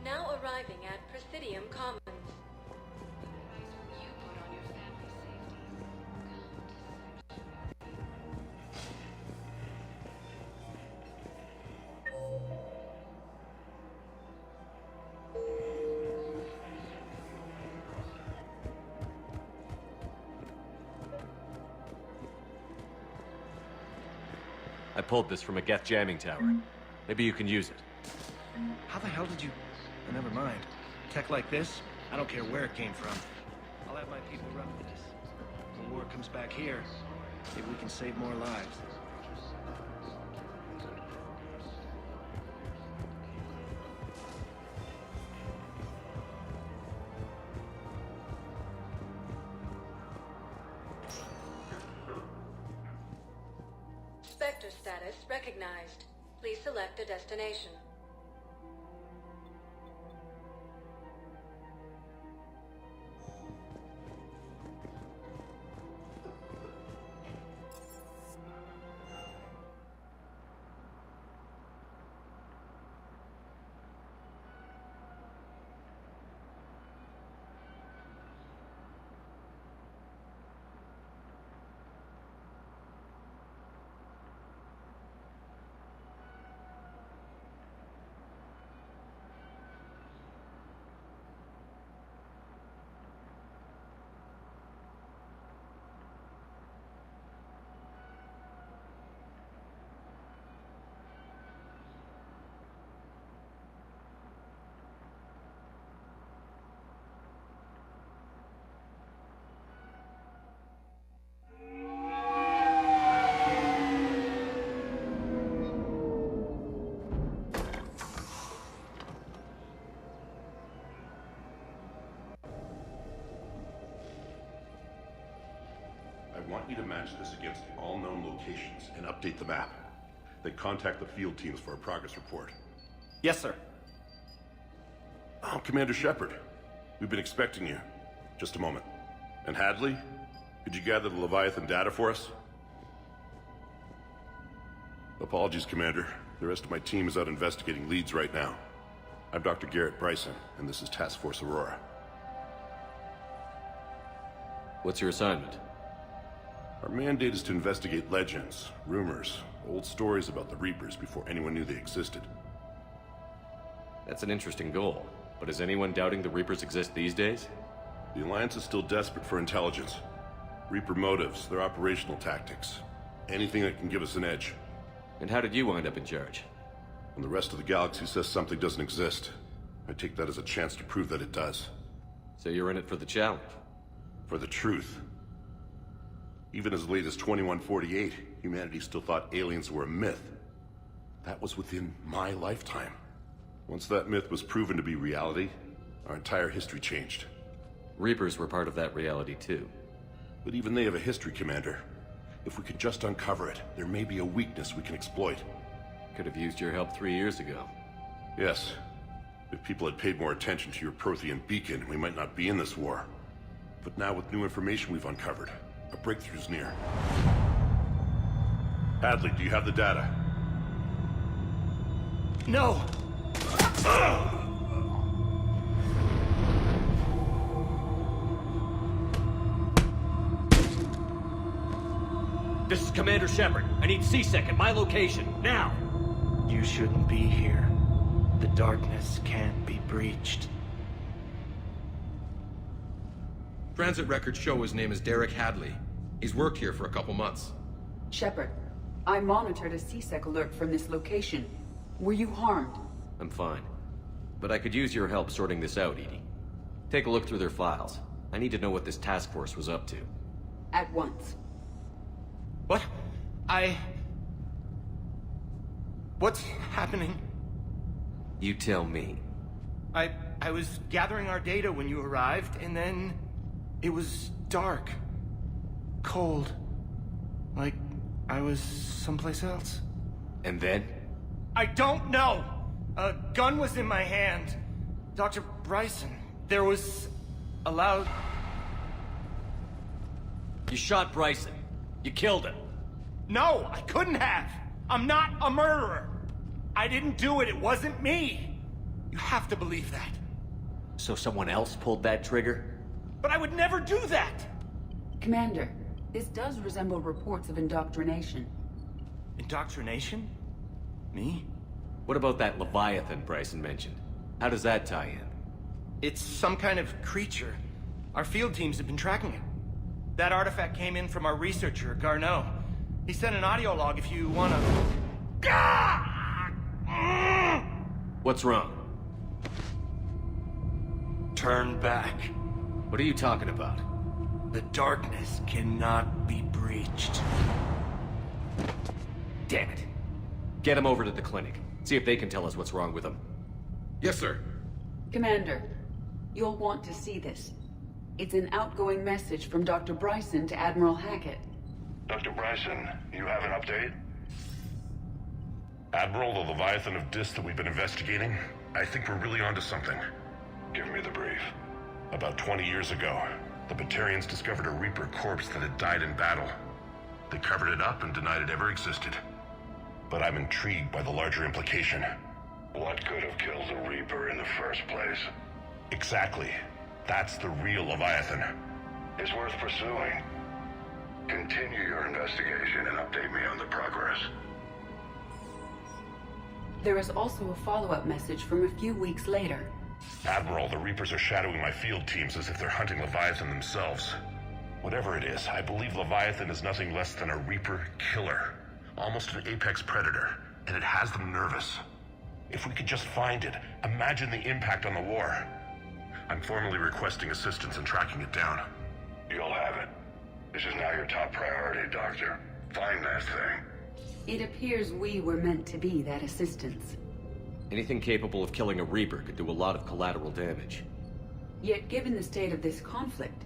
Now arriving at Presidium Commons. You put on your family safety. I pulled this from a Geth jamming tower. Maybe you can use it. How the hell did you... Oh, never mind. Tech like this, I don't care where it came from. I'll have my people run with this. When the war comes back here, maybe we can save more lives. Spectre status recognized. Please select a destination. match this against all known locations and update the map. Then contact the field teams for a progress report. Yes, sir. Oh, Commander Shepard. We've been expecting you. Just a moment. And Hadley? Could you gather the Leviathan data for us? Apologies, Commander. The rest of my team is out investigating leads right now. I'm Dr. Garrett Bryson, and this is Task Force Aurora. What's your assignment? Our mandate is to investigate legends, rumors, old stories about the Reapers before anyone knew they existed. That's an interesting goal. But is anyone doubting the Reapers exist these days? The Alliance is still desperate for intelligence. Reaper motives, their operational tactics. Anything that can give us an edge. And how did you wind up in charge? When the rest of the galaxy says something doesn't exist, I take that as a chance to prove that it does. So you're in it for the challenge? For the truth. Even as late as 2148, humanity still thought aliens were a myth. That was within my lifetime. Once that myth was proven to be reality, our entire history changed. Reapers were part of that reality too. But even they have a history, Commander. If we could just uncover it, there may be a weakness we can exploit. Could have used your help 3 years ago. Yes. If people had paid more attention to your Prothean beacon, we might not be in this war. But now with new information we've uncovered, a breakthrough's near. Hadley, do you have the data? No! This is Commander Shepard. I need C-Sec at my location, now! You shouldn't be here. The darkness can't be breached. Transit records show his name is Derek Hadley. He's worked here for a couple months. Shepard, I monitored a C-Sec alert from this location. Were you harmed? I'm fine. But I could use your help sorting this out, EDI. Take a look through their files. I need to know what this task force was up to. At once. What? What's happening? You tell me. I was gathering our data when you arrived, and then it was dark. Cold. Like I was someplace else. And then? I don't know! A gun was in my hand. Dr. Bryson, there was a loud... You shot Bryson. You killed him. No, I couldn't have. I'm not a murderer. I didn't do it. It wasn't me. You have to believe that. So someone else pulled that trigger? But I would never do that! Commander, this does resemble reports of indoctrination. Indoctrination? Me? What about that Leviathan Bryson mentioned? How does that tie in? It's some kind of creature. Our field teams have been tracking it. That artifact came in from our researcher, Garneau. He sent an audio log if you wanna... What's wrong? Turn back. What are you talking about? The darkness cannot be breached. Damn it. Get him over to the clinic. See if they can tell us what's wrong with him. Yes, sir. Commander, you'll want to see this. It's an outgoing message from Dr. Bryson to Admiral Hackett. Dr. Bryson, you have an update? Admiral, the Leviathan of Dis that we've been investigating, I think we're really onto something. Give me the brief. About 20 years ago, the Batarians discovered a Reaper corpse that had died in battle. They covered it up and denied it ever existed. But I'm intrigued by the larger implication. What could have killed the Reaper in the first place? Exactly. That's the real Leviathan. It's worth pursuing. Continue your investigation and update me on the progress. There is also a follow-up message from a few weeks later. Admiral, the Reapers are shadowing my field teams as if they're hunting Leviathan themselves. Whatever it is, I believe Leviathan is nothing less than a Reaper killer. Almost an apex predator, and it has them nervous. If we could just find it, imagine the impact on the war. I'm formally requesting assistance in tracking it down. You'll have it. This is now your top priority, Doctor. Find that thing. It appears we were meant to be that assistance. Anything capable of killing a Reaper could do a lot of collateral damage. Yet given the state of this conflict,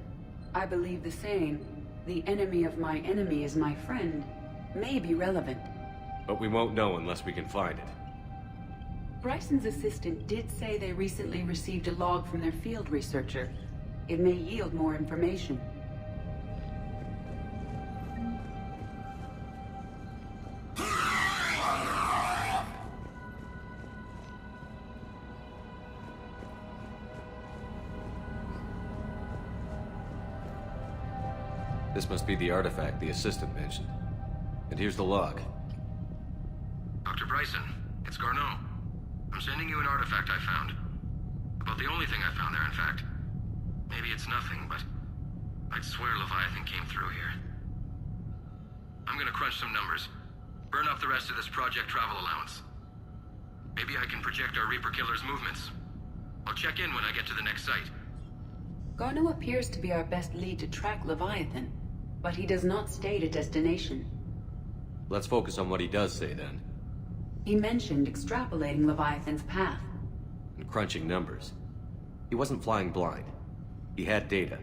I believe the same the enemy of my enemy is my friend may be relevant. But we won't know unless we can find it. Bryson's assistant did say they recently received a log from their field researcher. It may yield more information. This must be the artifact the assistant mentioned. And here's the log. Dr. Bryson, it's Garneau. I'm sending you an artifact I found. About the only thing I found there, in fact. Maybe it's nothing, but I'd swear Leviathan came through here. I'm gonna crunch some numbers. Burn up the rest of this Project Travel allowance. Maybe I can project our Reaper Killer's movements. I'll check in when I get to the next site. Garneau appears to be our best lead to track Leviathan, but he does not state a destination. Let's focus on what he does say, then. He mentioned extrapolating Leviathan's path. And crunching numbers. He wasn't flying blind. He had data.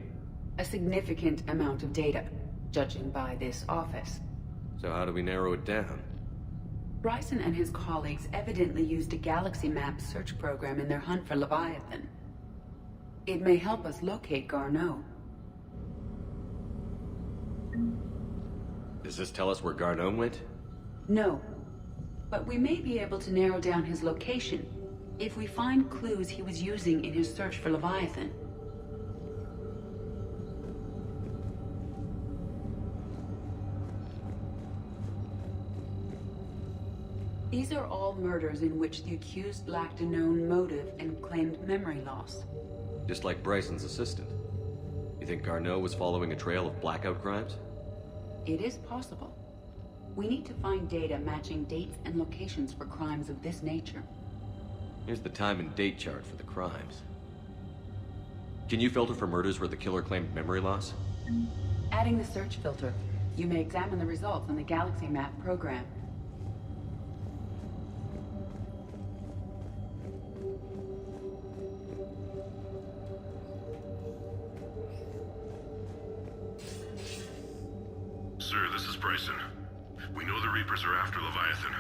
A significant amount of data, judging by this office. So how do we narrow it down? Bryson and his colleagues evidently used a galaxy map search program in their hunt for Leviathan. It may help us locate Garneau. Does this tell us where Garneau went? No, but we may be able to narrow down his location if we find clues he was using in his search for Leviathan. These are all murders in which the accused lacked a known motive and claimed memory loss. Just like Bryson's assistant. You think Garneau was following a trail of blackout crimes? It is possible. We need to find data matching dates and locations for crimes of this nature. Here's the time and date chart for the crimes. Can you filter for murders where the killer claimed memory loss? Adding the search filter, you may examine the results on the Galaxy Map program. Sir, this is Bryson. We know the Reapers are after Leviathan.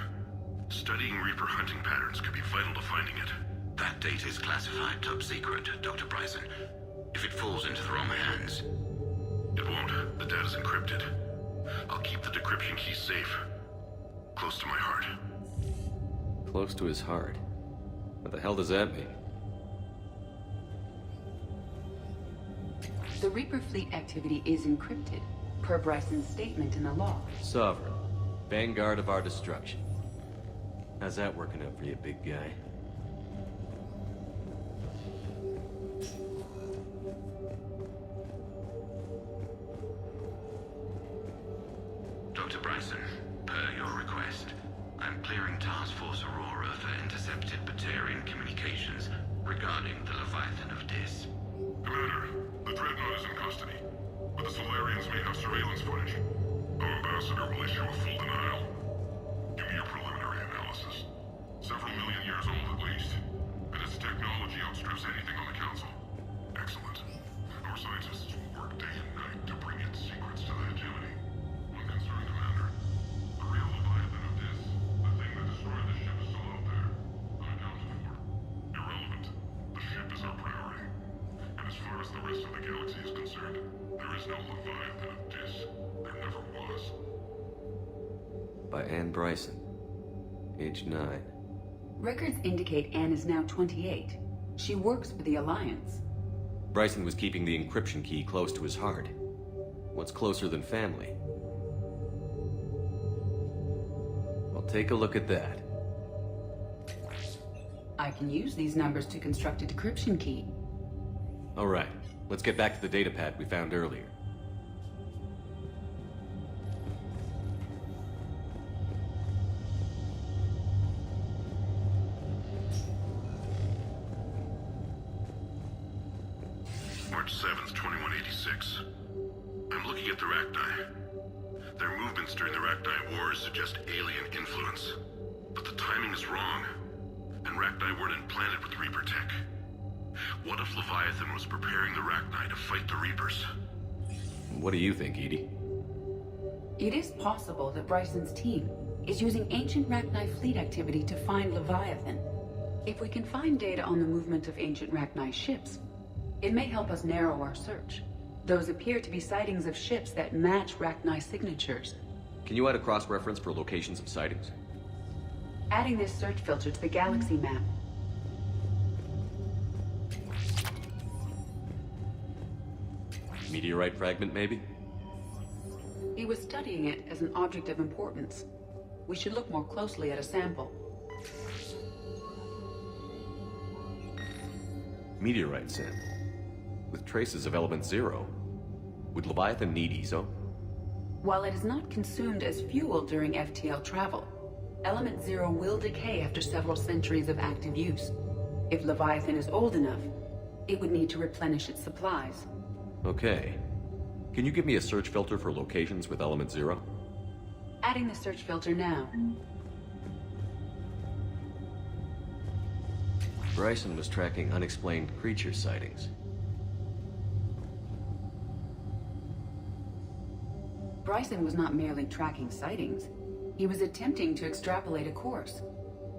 Studying Reaper hunting patterns could be vital to finding it. That data is classified top secret, Dr. Bryson. If it falls into the wrong hands... It won't. The data's encrypted. I'll keep the decryption key safe. Close to my heart. Close to his heart? What the hell does that mean? The Reaper fleet activity is encrypted, per Bryson's statement in the log. Sovereign. Vanguard of our destruction. How's that working out for you, big guy? Dr. Bryson, per your request, I'm clearing Task Force Aurora for intercepted Batarian communications regarding the Leviathan of Dis. Commander, the Dreadnought is in custody, but the Solarians may have surveillance footage. Our ambassador will issue a full denial. Give me your preliminary analysis. Several million years old at least, and its technology outstrips anything on the Council. Excellent. Our scientists will work day and night to bring its secrets to the hegemony. One concern, Commander. The real Leviathan of Dis, the thing that destroyed the ship, is still out there. Unaccounted for. Irrelevant. The ship is our priority. And as far as the rest of the galaxy is concerned, there is no Leviathan of Dis. There never was. By Anne Bryson. Age 9. Records indicate Anne is now 28. She works for the Alliance. Bryson was keeping the encryption key close to his heart. What's closer than family? Well, take a look at that. I can use these numbers to construct a decryption key. All right, let's get back to the datapad we found earlier. March 7th, 2186. I'm looking at the Rachni. Their movements during the Rachni Wars suggest alien influence. But the timing is wrong. And Rachni weren't implanted with Reaper tech. What if Leviathan was preparing the Rachni to fight the Reapers? What do you think, Edie? It is possible that Bryson's team is using ancient Rachni fleet activity to find Leviathan. If we can find data on the movement of ancient Rachni ships, it may help us narrow our search. Those appear to be sightings of ships that match Rachni signatures. Can you add a cross-reference for locations of sightings? Adding this search filter to the galaxy map. Meteorite fragment, maybe? He was studying it as an object of importance. We should look more closely at a sample. Meteorite sand. With traces of element 0. Would Leviathan need ESO? While it is not consumed as fuel during FTL travel, element 0 will decay after several centuries of active use. If Leviathan is old enough, it would need to replenish its supplies. Okay. Can you give me a search filter for locations with element 0? Adding the search filter now. Bryson was tracking unexplained creature sightings. Bryson was not merely tracking sightings. He was attempting to extrapolate a course.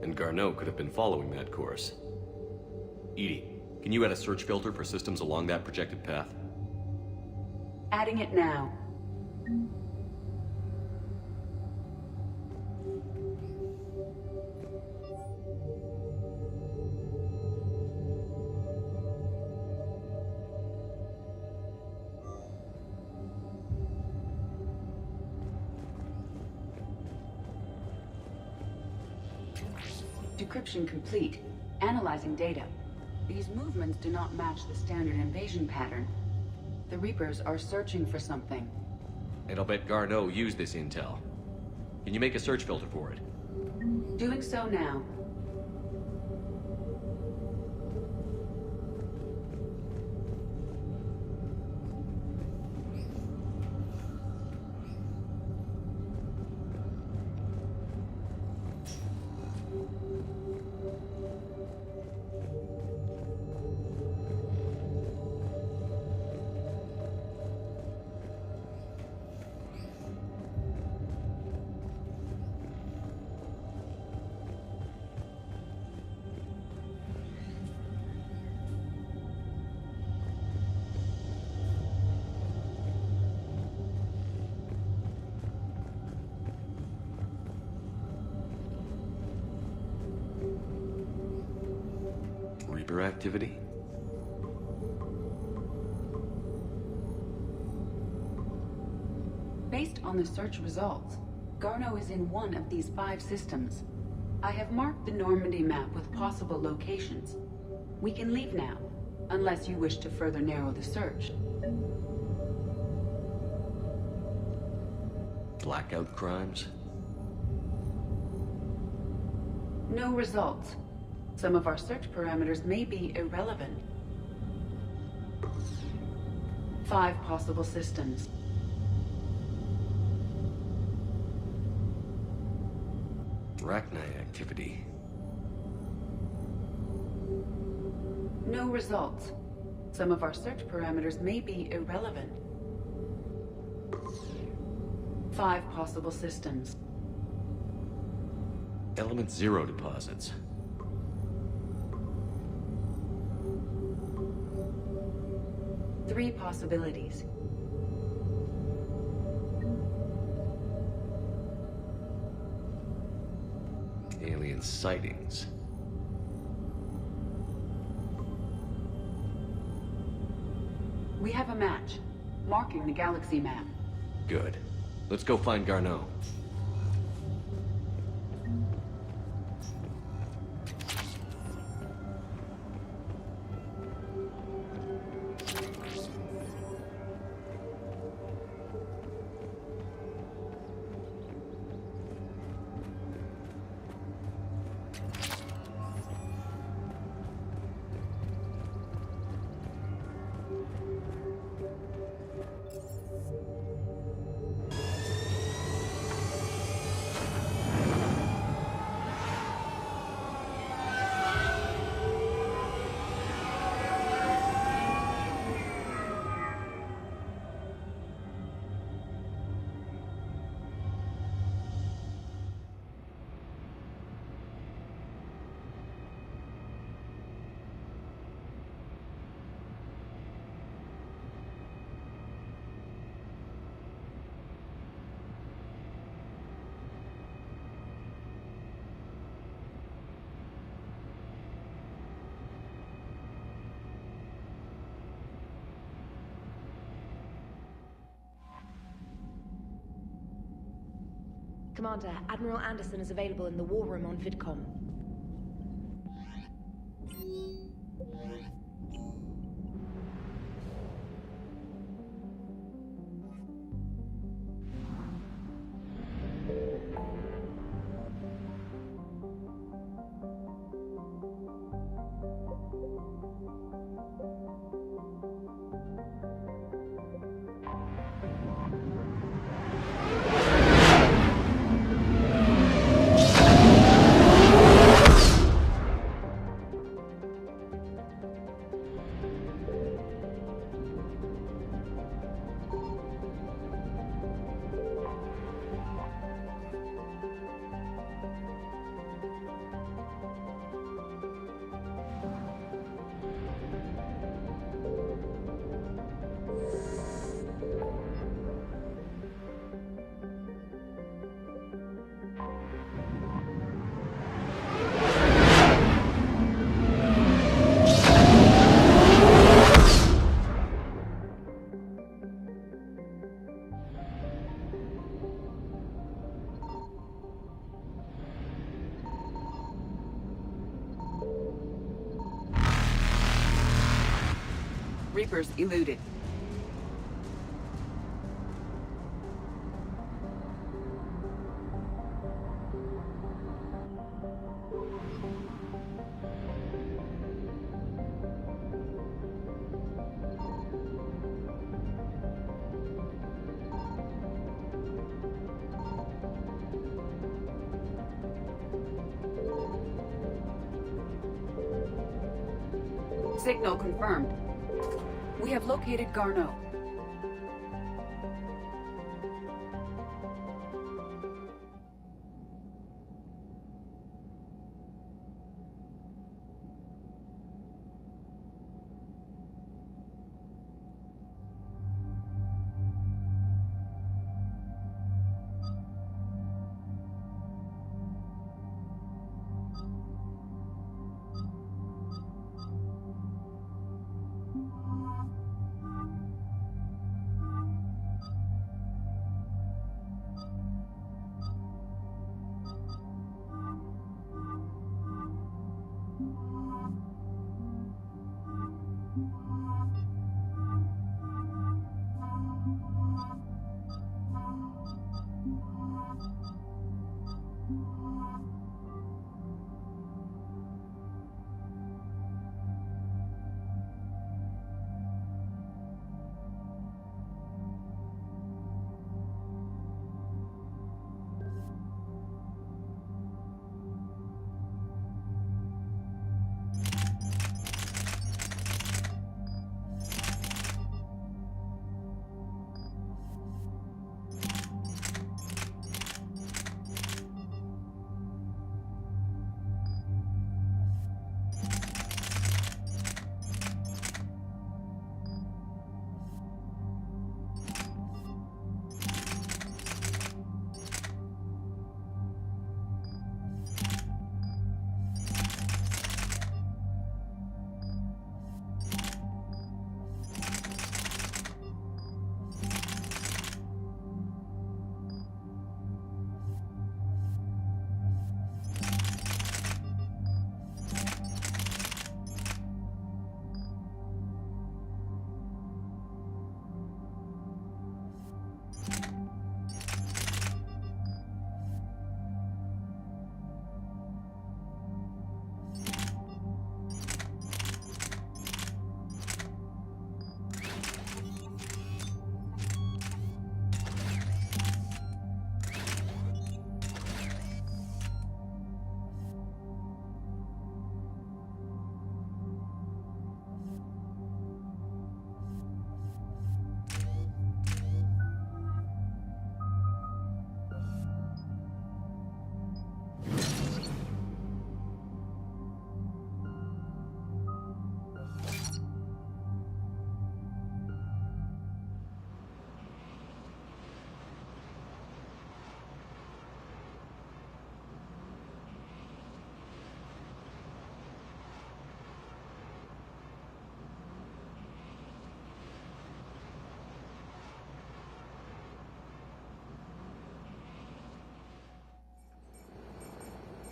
And Garneau could have been following that course. Edie, can you add a search filter for systems along that projected path? Adding it now. Decryption complete. Analyzing data. These movements do not match the standard invasion pattern. The Reapers are searching for something. And I'll bet Garneau used this intel. Can you make a search filter for it? Doing so now. Reaper activity? Based on the search results, Garneau is in one of these 5 systems. I have marked the Normandy map with possible locations. We can leave now, unless you wish to further narrow the search. Blackout crimes? No results. Some of our search parameters may be irrelevant. 5 possible systems. Rachni activity. No results. Some of our search parameters may be irrelevant. 5 possible systems. Element 0 deposits. Three possibilities. Alien sightings. We have a match, marking the galaxy map. Good. Let's go find Garneau. Commander, Admiral Anderson is available in the war room on VidCom. Reapers eluded. Signal confirmed. We have located Garneau.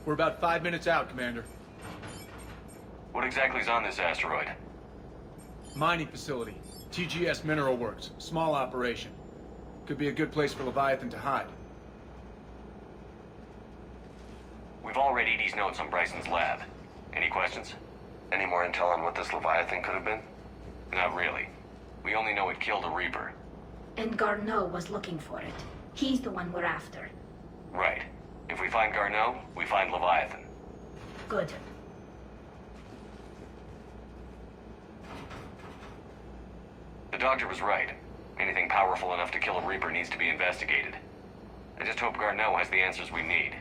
We're about 5 minutes out, Commander. What exactly is on this asteroid? Mining facility. TGS Mineral Works. Small operation. Could be a good place for Leviathan to hide. We've all read Edie's notes on Bryson's lab. Any questions? Any more intel on what this Leviathan could have been? Not really. We only know it killed a Reaper. And Garneau was looking for it. He's the one we're after. Right. If we find Garneau, we find Leviathan. Good. The doctor was right. Anything powerful enough to kill a Reaper needs to be investigated. I just hope Garneau has the answers we need.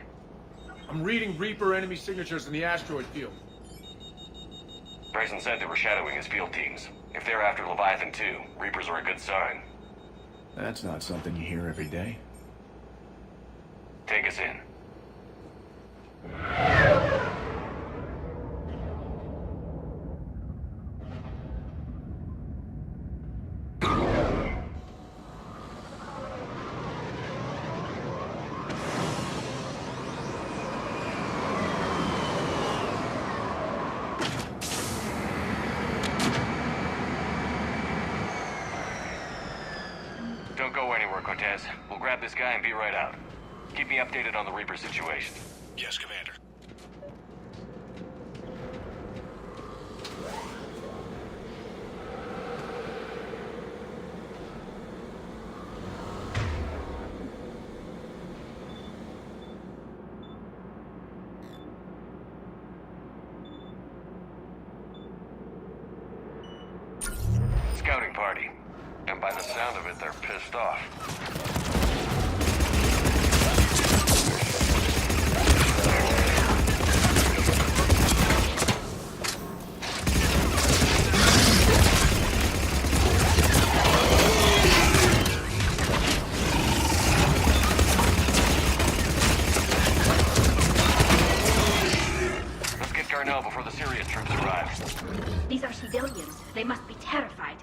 I'm reading Reaper enemy signatures in the asteroid field. Bryson said they were shadowing his field teams. If they're after Leviathan too, Reapers are a good sign. That's not something you hear every day. Take us in. Don't go anywhere, Cortez. We'll grab this guy and be right out. Keep me updated on the Reaper situation. Yes, Commander. Scouting party. And by the sound of it, they're pissed off. Let's get Garneau before the Sirius troops arrive. These are civilians. They must be terrified.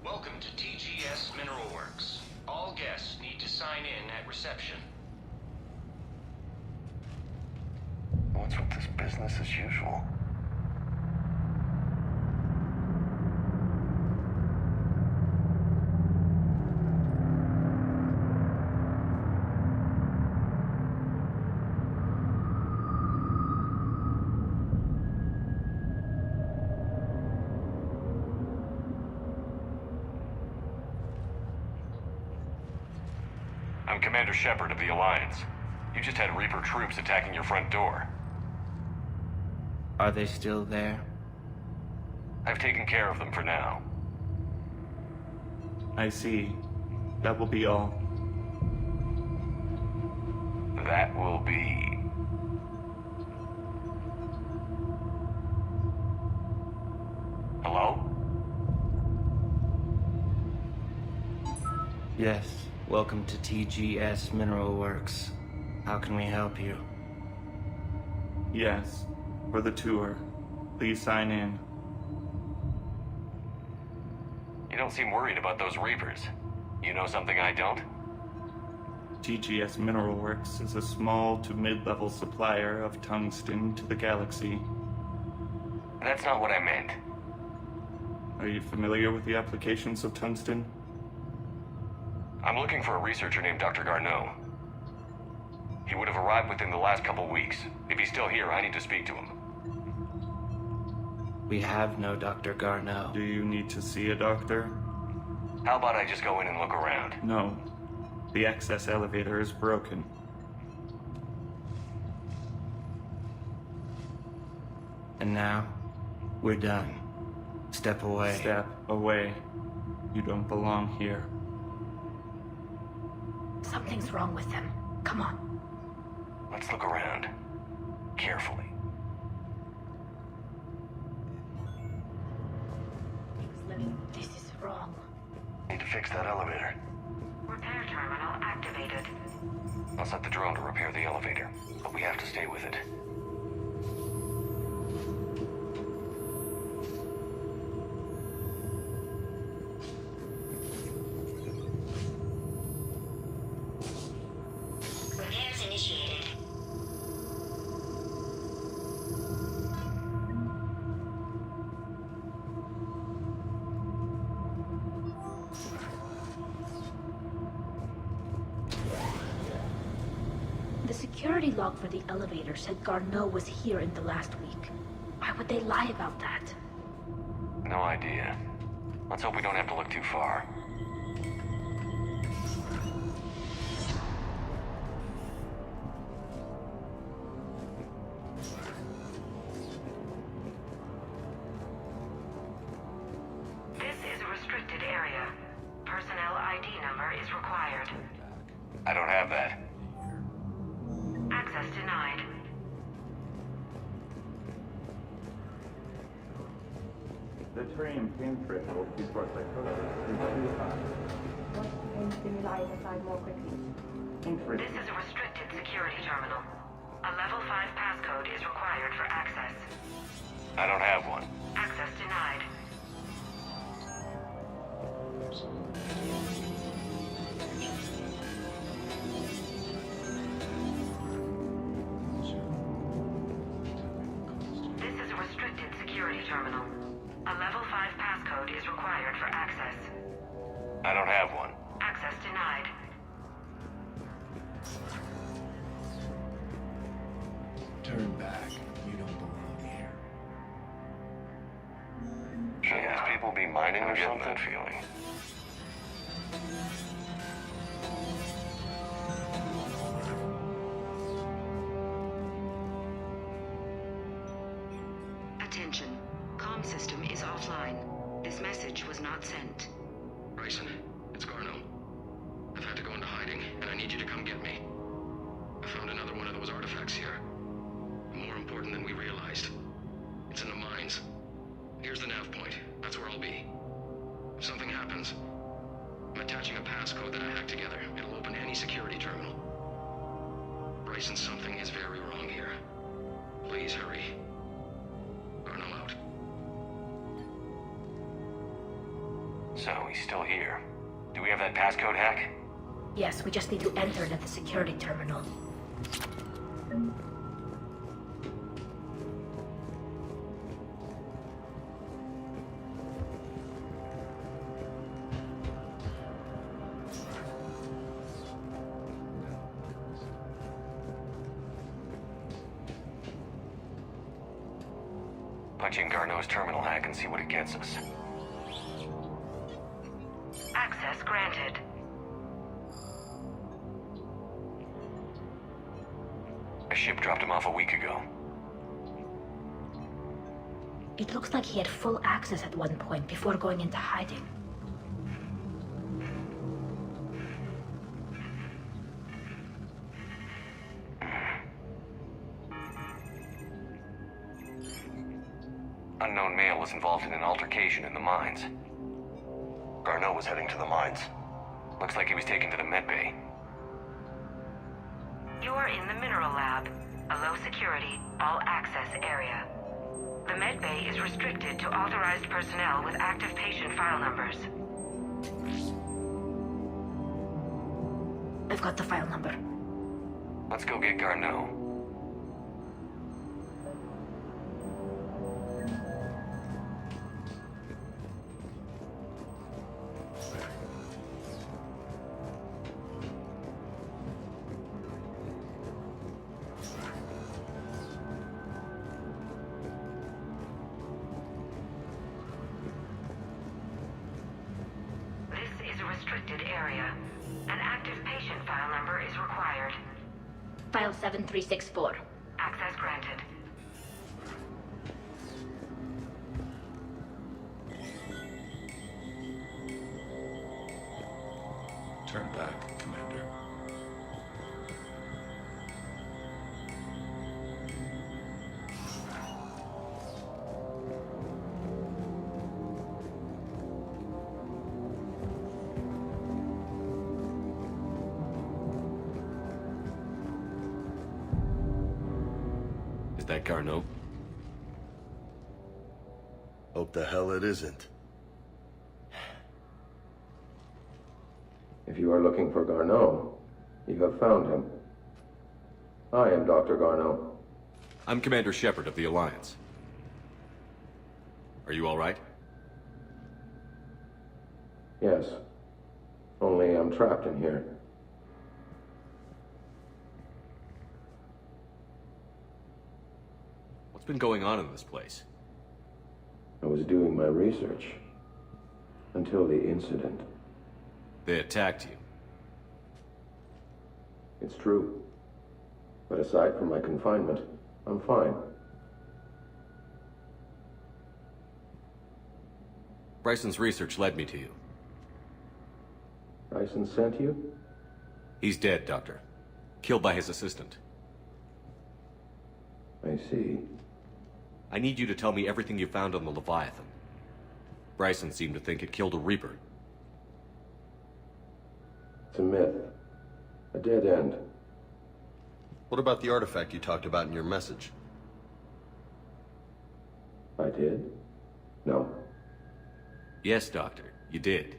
Welcome to TGS Mineral Works. All guests need to sign in at reception. What's with this business as usual? I'm Commander Shepard of the Alliance. You just had Reaper troops attacking your front door. Are they still there? I've taken care of them for now. I see. That will be all. That will be... Hello? Yes. Welcome to TGS Mineral Works. How can we help you? Yes. For the tour. Please sign in. You don't seem worried about those Reapers. You know something I don't? TGS Mineral Works is a small to mid-level supplier of tungsten to the galaxy. That's not what I meant. Are you familiar with the applications of tungsten? I'm looking for a researcher named Dr. Garneau. He would have arrived within the last couple weeks. If he's still here, I need to speak to him. We have no Dr. Garneau. Do you need to see a doctor? How about I just go in and look around? No. The access elevator is broken. And now, we're done. Step away. Step away. You don't belong here. Something's wrong with them. Come on. Let's look around. Carefully. This is wrong. Need to fix that elevator. Repair terminal activated. I'll set the drone to repair the elevator, but we have to stay with it. Repairs initiated. The security log for the elevator said Garneau was here in the last week. Why would they lie about that? No idea. Let's hope we don't have to look too far. This is a restricted area. Personnel ID number is required. I don't have that. Access denied. The train pain threshold before psychosis is too high. What pain stimuli aside more quickly? This is a restricted security terminal. A level 5 passcode is required for access. I don't have one. Access denied. This is a restricted security terminal. A level 5 passcode is required for access. I don't have one. Access denied. Turn back. You don't belong here. Shouldn't these people be mining or something? That feeling. Attention. Comm system is offline. This message was not sent. Bryson, it's Garneau. I've had to go into hiding, and I need you to come get me. I found another one of those artifacts here. More important than we realized. It's in the mines. Here's the nav point. That's where I'll be. If something happens, I'm attaching a passcode that I hacked together. It'll open any security terminal. Bryson, something is very wrong here. Please hurry. Garneau out. So, he's still here. Do we have that passcode hack? Yes, we just need to enter it at the security terminal. Punch in Garneau's terminal hack and see what it gets us. Access granted. A ship dropped him off a week ago. It looks like he had full access at one point before going into hiding. Unknown male was involved in an altercation in the mines. Garneau was heading to the mines. Looks like he was taken to the medbay. You are in the mineral lab, a low security, all access area. The medbay is restricted to authorized personnel with active patient file numbers. I've got the file number. Let's go get Garneau. This is a restricted area. An active patient file number is required. File 7364. Access granted. turn back, Commander. Is that Garneau? Hope the hell it isn't. If you are looking for Garneau, you have found him. I am Dr. Garneau. I'm Commander Shepard of the Alliance. Are you all right? Yes. Only I'm trapped in here. What's been going on in this place? I was doing my research. Until the incident. They attacked you. It's true. But aside from my confinement, I'm fine. Bryson's research led me to you. Bryson sent you? He's dead, Doctor. Killed by his assistant. I see. I need you to tell me everything you found on the Leviathan. Bryson seemed to think it killed a Reaper. It's a myth. A dead end. What about the artifact you talked about in your message? I did? No. Yes, Doctor, you did.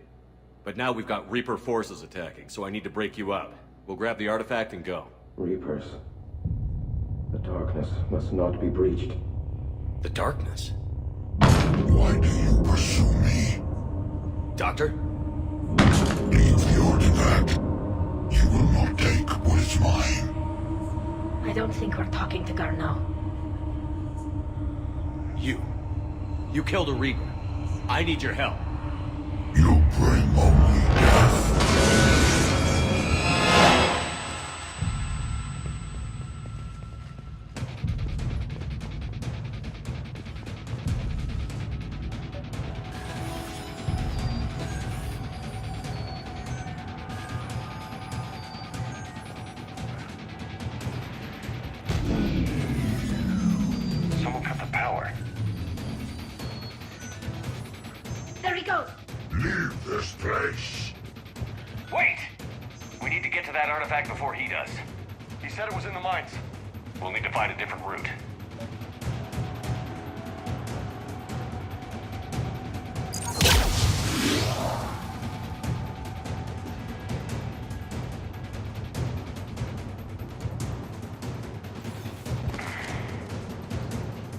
But now we've got Reaper forces attacking, so I need to break you up. We'll grab the artifact and go. Reapers. The darkness must not be breached. The darkness? Why do you pursue me? Doctor? Leave the artifact. You will not take what is mine. I don't think we're talking to Garneau. You killed a Reaper. I need your help. You bring only death. Someone cut the power. There he goes! Leave this place. Wait! We need to get to that artifact before he does. He said it was in the mines. We'll need to find a different route.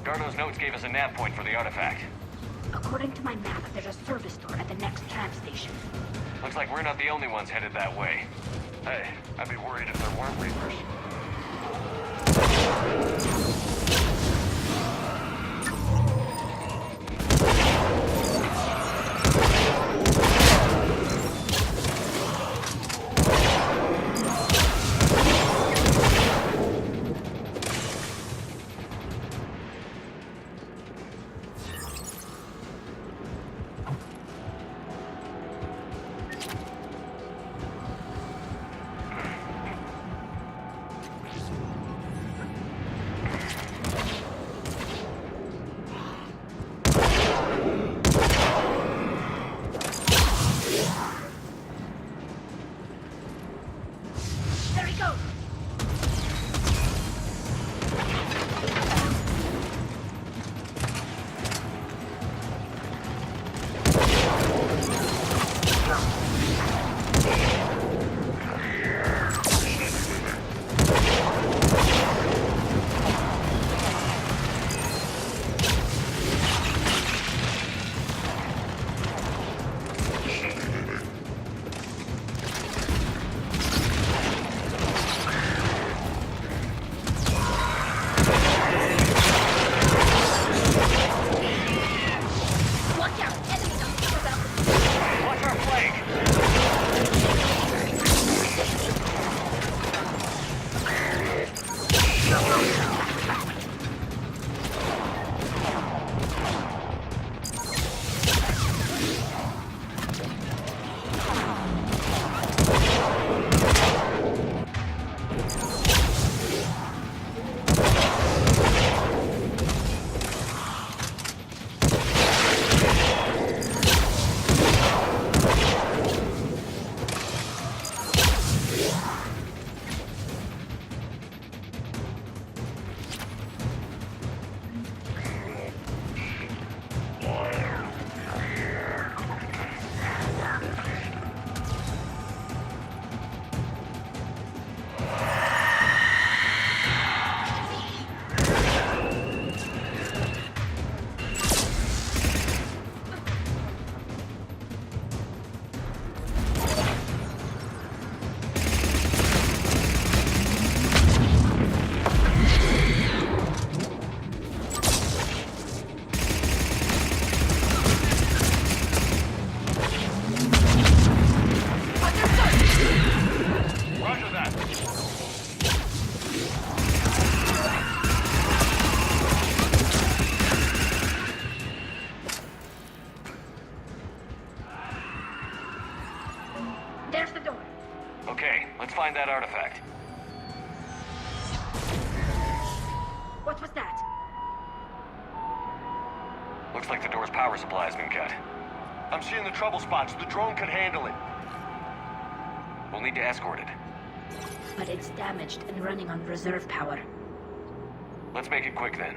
Garneau's notes gave us a nav point for the artifact. According to my map, there's a service door at the next tram station. Looks like we're not the only ones headed that way. Hey, I'd be worried if there weren't Reapers. There he goes! Watch out! Enemies on the balcony! Watch our flank! find that artifact. What was that? Looks like the door's power supply has been cut. I'm seeing the trouble spots. The drone could handle it. We'll need to escort it. But it's damaged and running on reserve power. Let's make it quick then.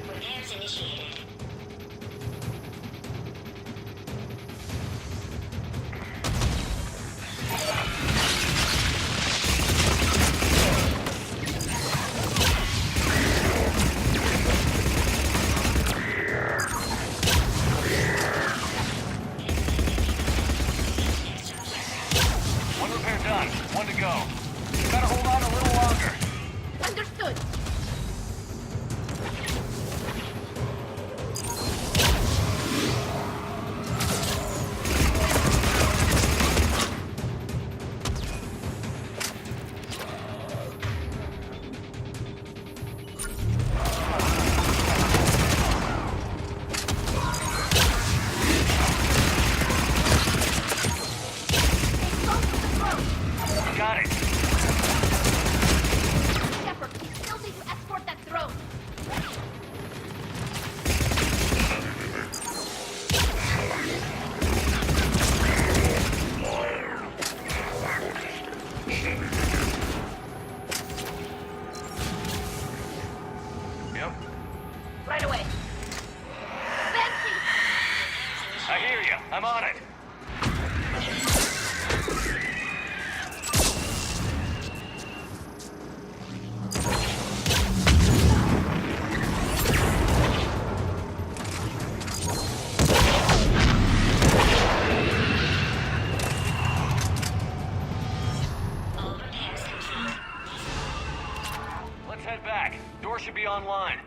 Repairs initiated. One repair done. One to go. Gotta hold on a little longer. Understood. Got it. Shepard, we still need to escort that drone. Yep. Right away. Betsy! I hear you. I'm on it. Let's head back. Door should be online.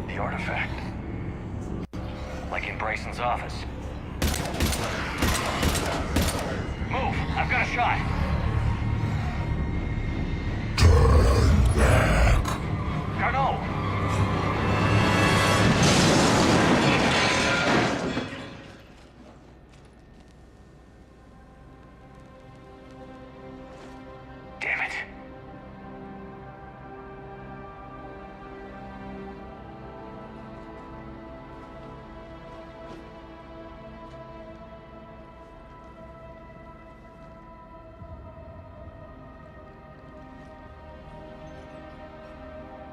The artifact. Like in Bryson's office. Move! I've got a shot! Turn back! Garneau! Damn it.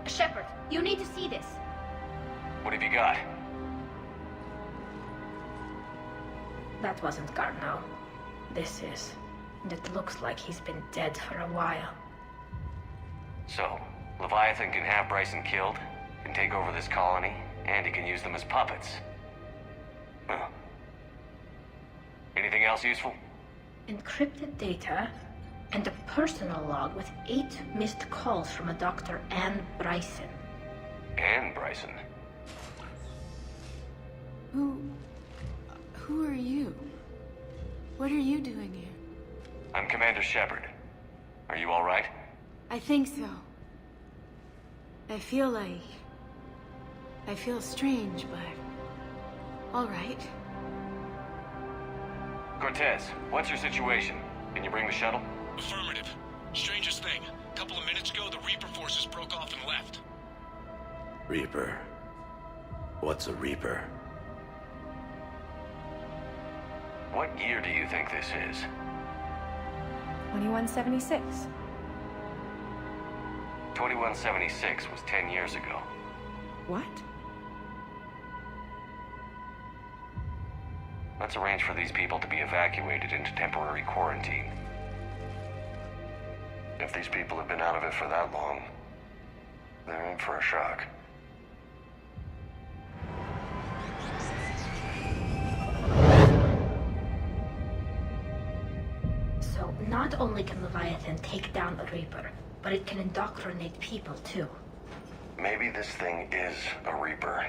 Shepard, you need to see this. What have you got? That wasn't Garneau. This is. And it looks like he's been dead for a while. So, Leviathan can have Bryson killed, can take over this colony, and he can use them as puppets. Huh. Anything else useful? Encrypted data and a personal log with 8 missed calls from a Dr. Anne Bryson. Anne Bryson? Who are you? What are you doing here? I'm Commander Shepard. Are you all right? I think so. I feel strange, but all right. Cortez, what's your situation? Can you bring the shuttle? Affirmative. Strangest thing. A couple of minutes ago, the Reaper forces broke off and left. Reaper. What's a Reaper? What year do you think this is? 2176. 2176 was 10 years ago. What? Let's arrange for these people to be evacuated into temporary quarantine. If these people have been out of it for that long, they're in for a shock. So, not only can Leviathan take down a Reaper, but it can indoctrinate people too. Maybe this thing is a Reaper.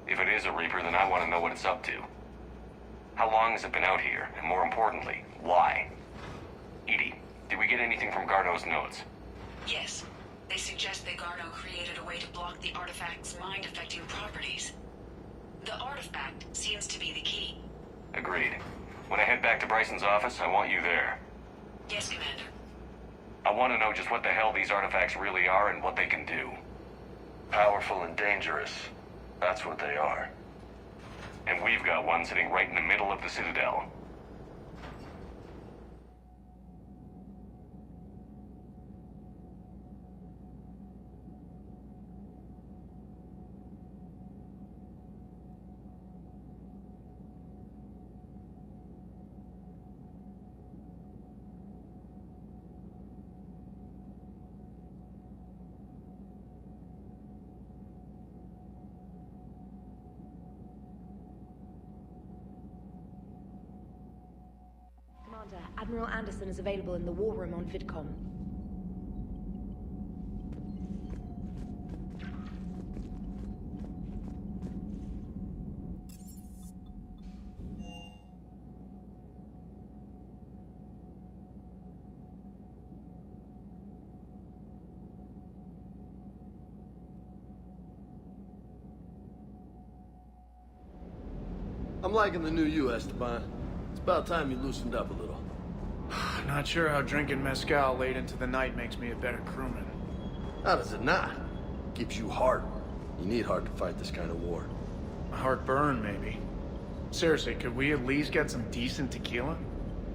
If it is a Reaper, then I want to know what it's up to. How long has it been out here? And more importantly, why? Edie, did we get anything from Garneau's notes? Yes. They suggest that Garneau created a way to block the artifact's mind-affecting properties. The artifact seems to be the key. Agreed. When I head back to Bryson's office, I want you there. Yes, Commander. I want to know just what the hell these artifacts really are and what they can do. Powerful and dangerous. That's what they are. And we've got one sitting right in the middle of the Citadel. Admiral Anderson is available in the war room on VidCom. I'm liking the new you, Esteban. It's about time you loosened up a little. Not sure how drinking mezcal late into the night makes me a better crewman. How does it not? Gives you heart. You need heart to fight this kind of war. Heartburn, maybe. Seriously, could we at least get some decent tequila?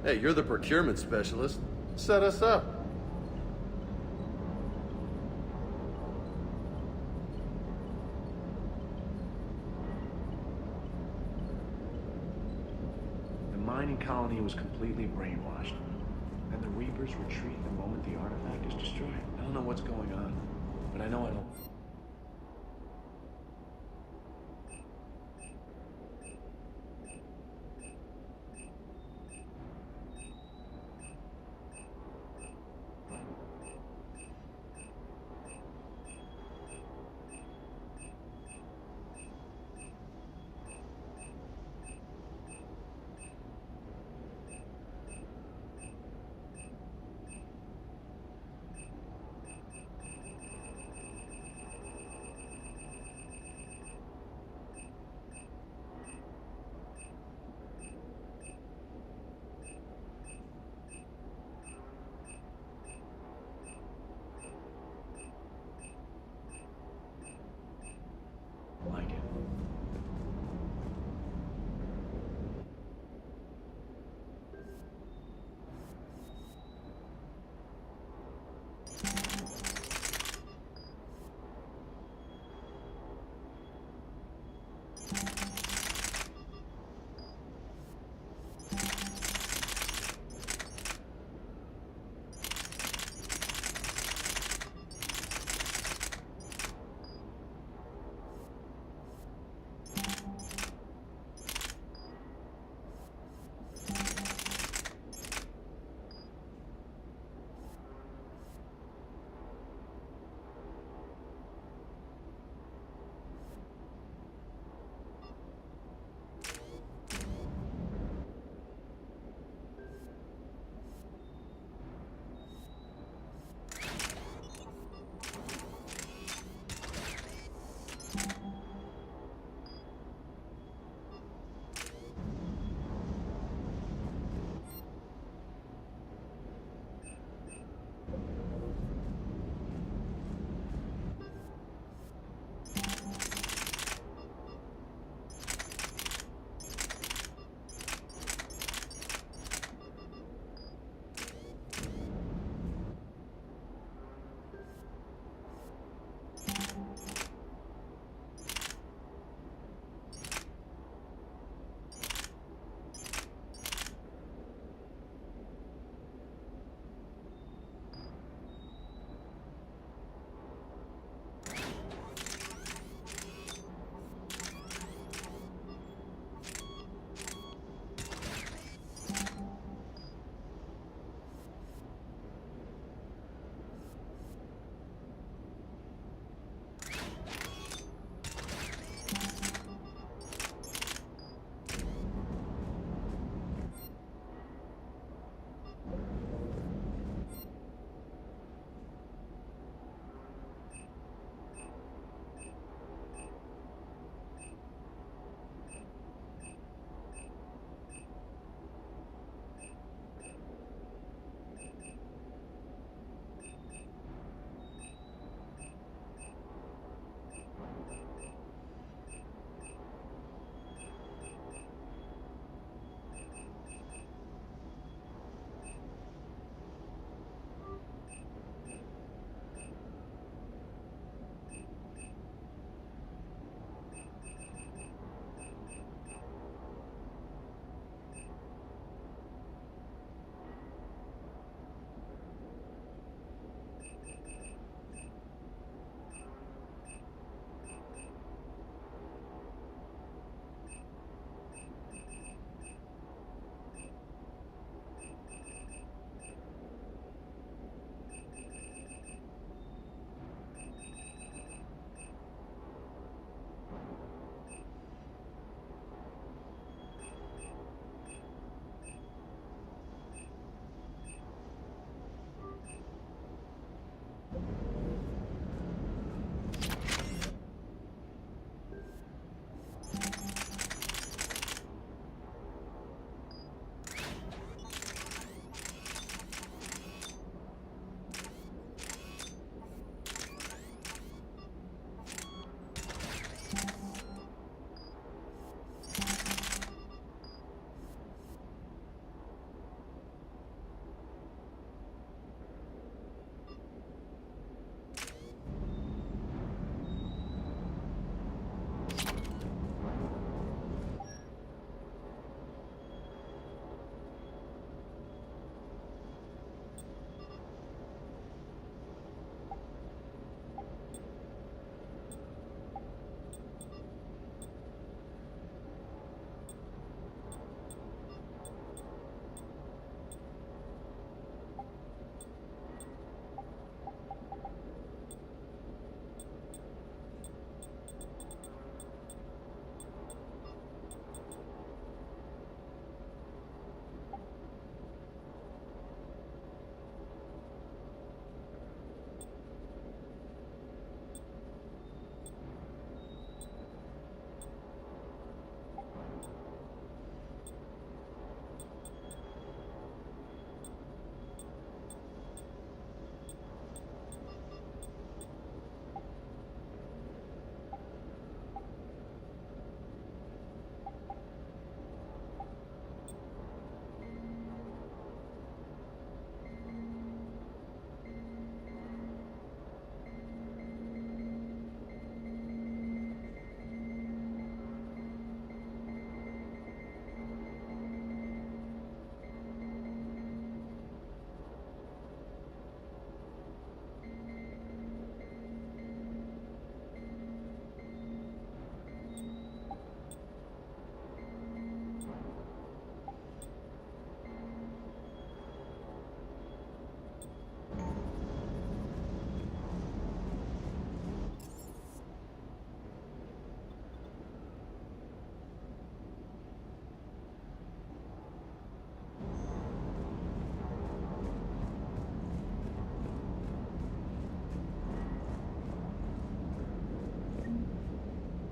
Hey, you're the procurement specialist. Set us up. The mining colony was completely brainwashed. And the Reapers retreat the moment the artifact is destroyed. I don't know what's going on, but I know I don't.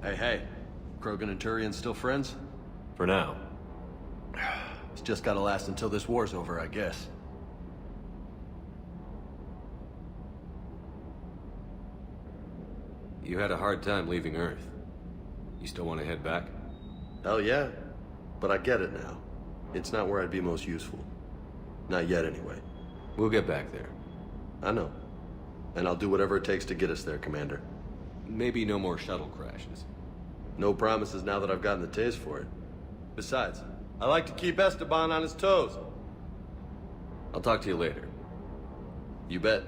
Hey. Krogan and Turian still friends? For now. It's just gotta last until this war's over, I guess. You had a hard time leaving Earth. You still want to head back? Hell yeah. But I get it now. It's not where I'd be most useful. Not yet, anyway. We'll get back there. I know. And I'll do whatever it takes to get us there, Commander. Maybe no more shuttle crashes. No promises now that I've gotten the taste for it. Besides, I like to keep Esteban on his toes. I'll talk to you later. You bet.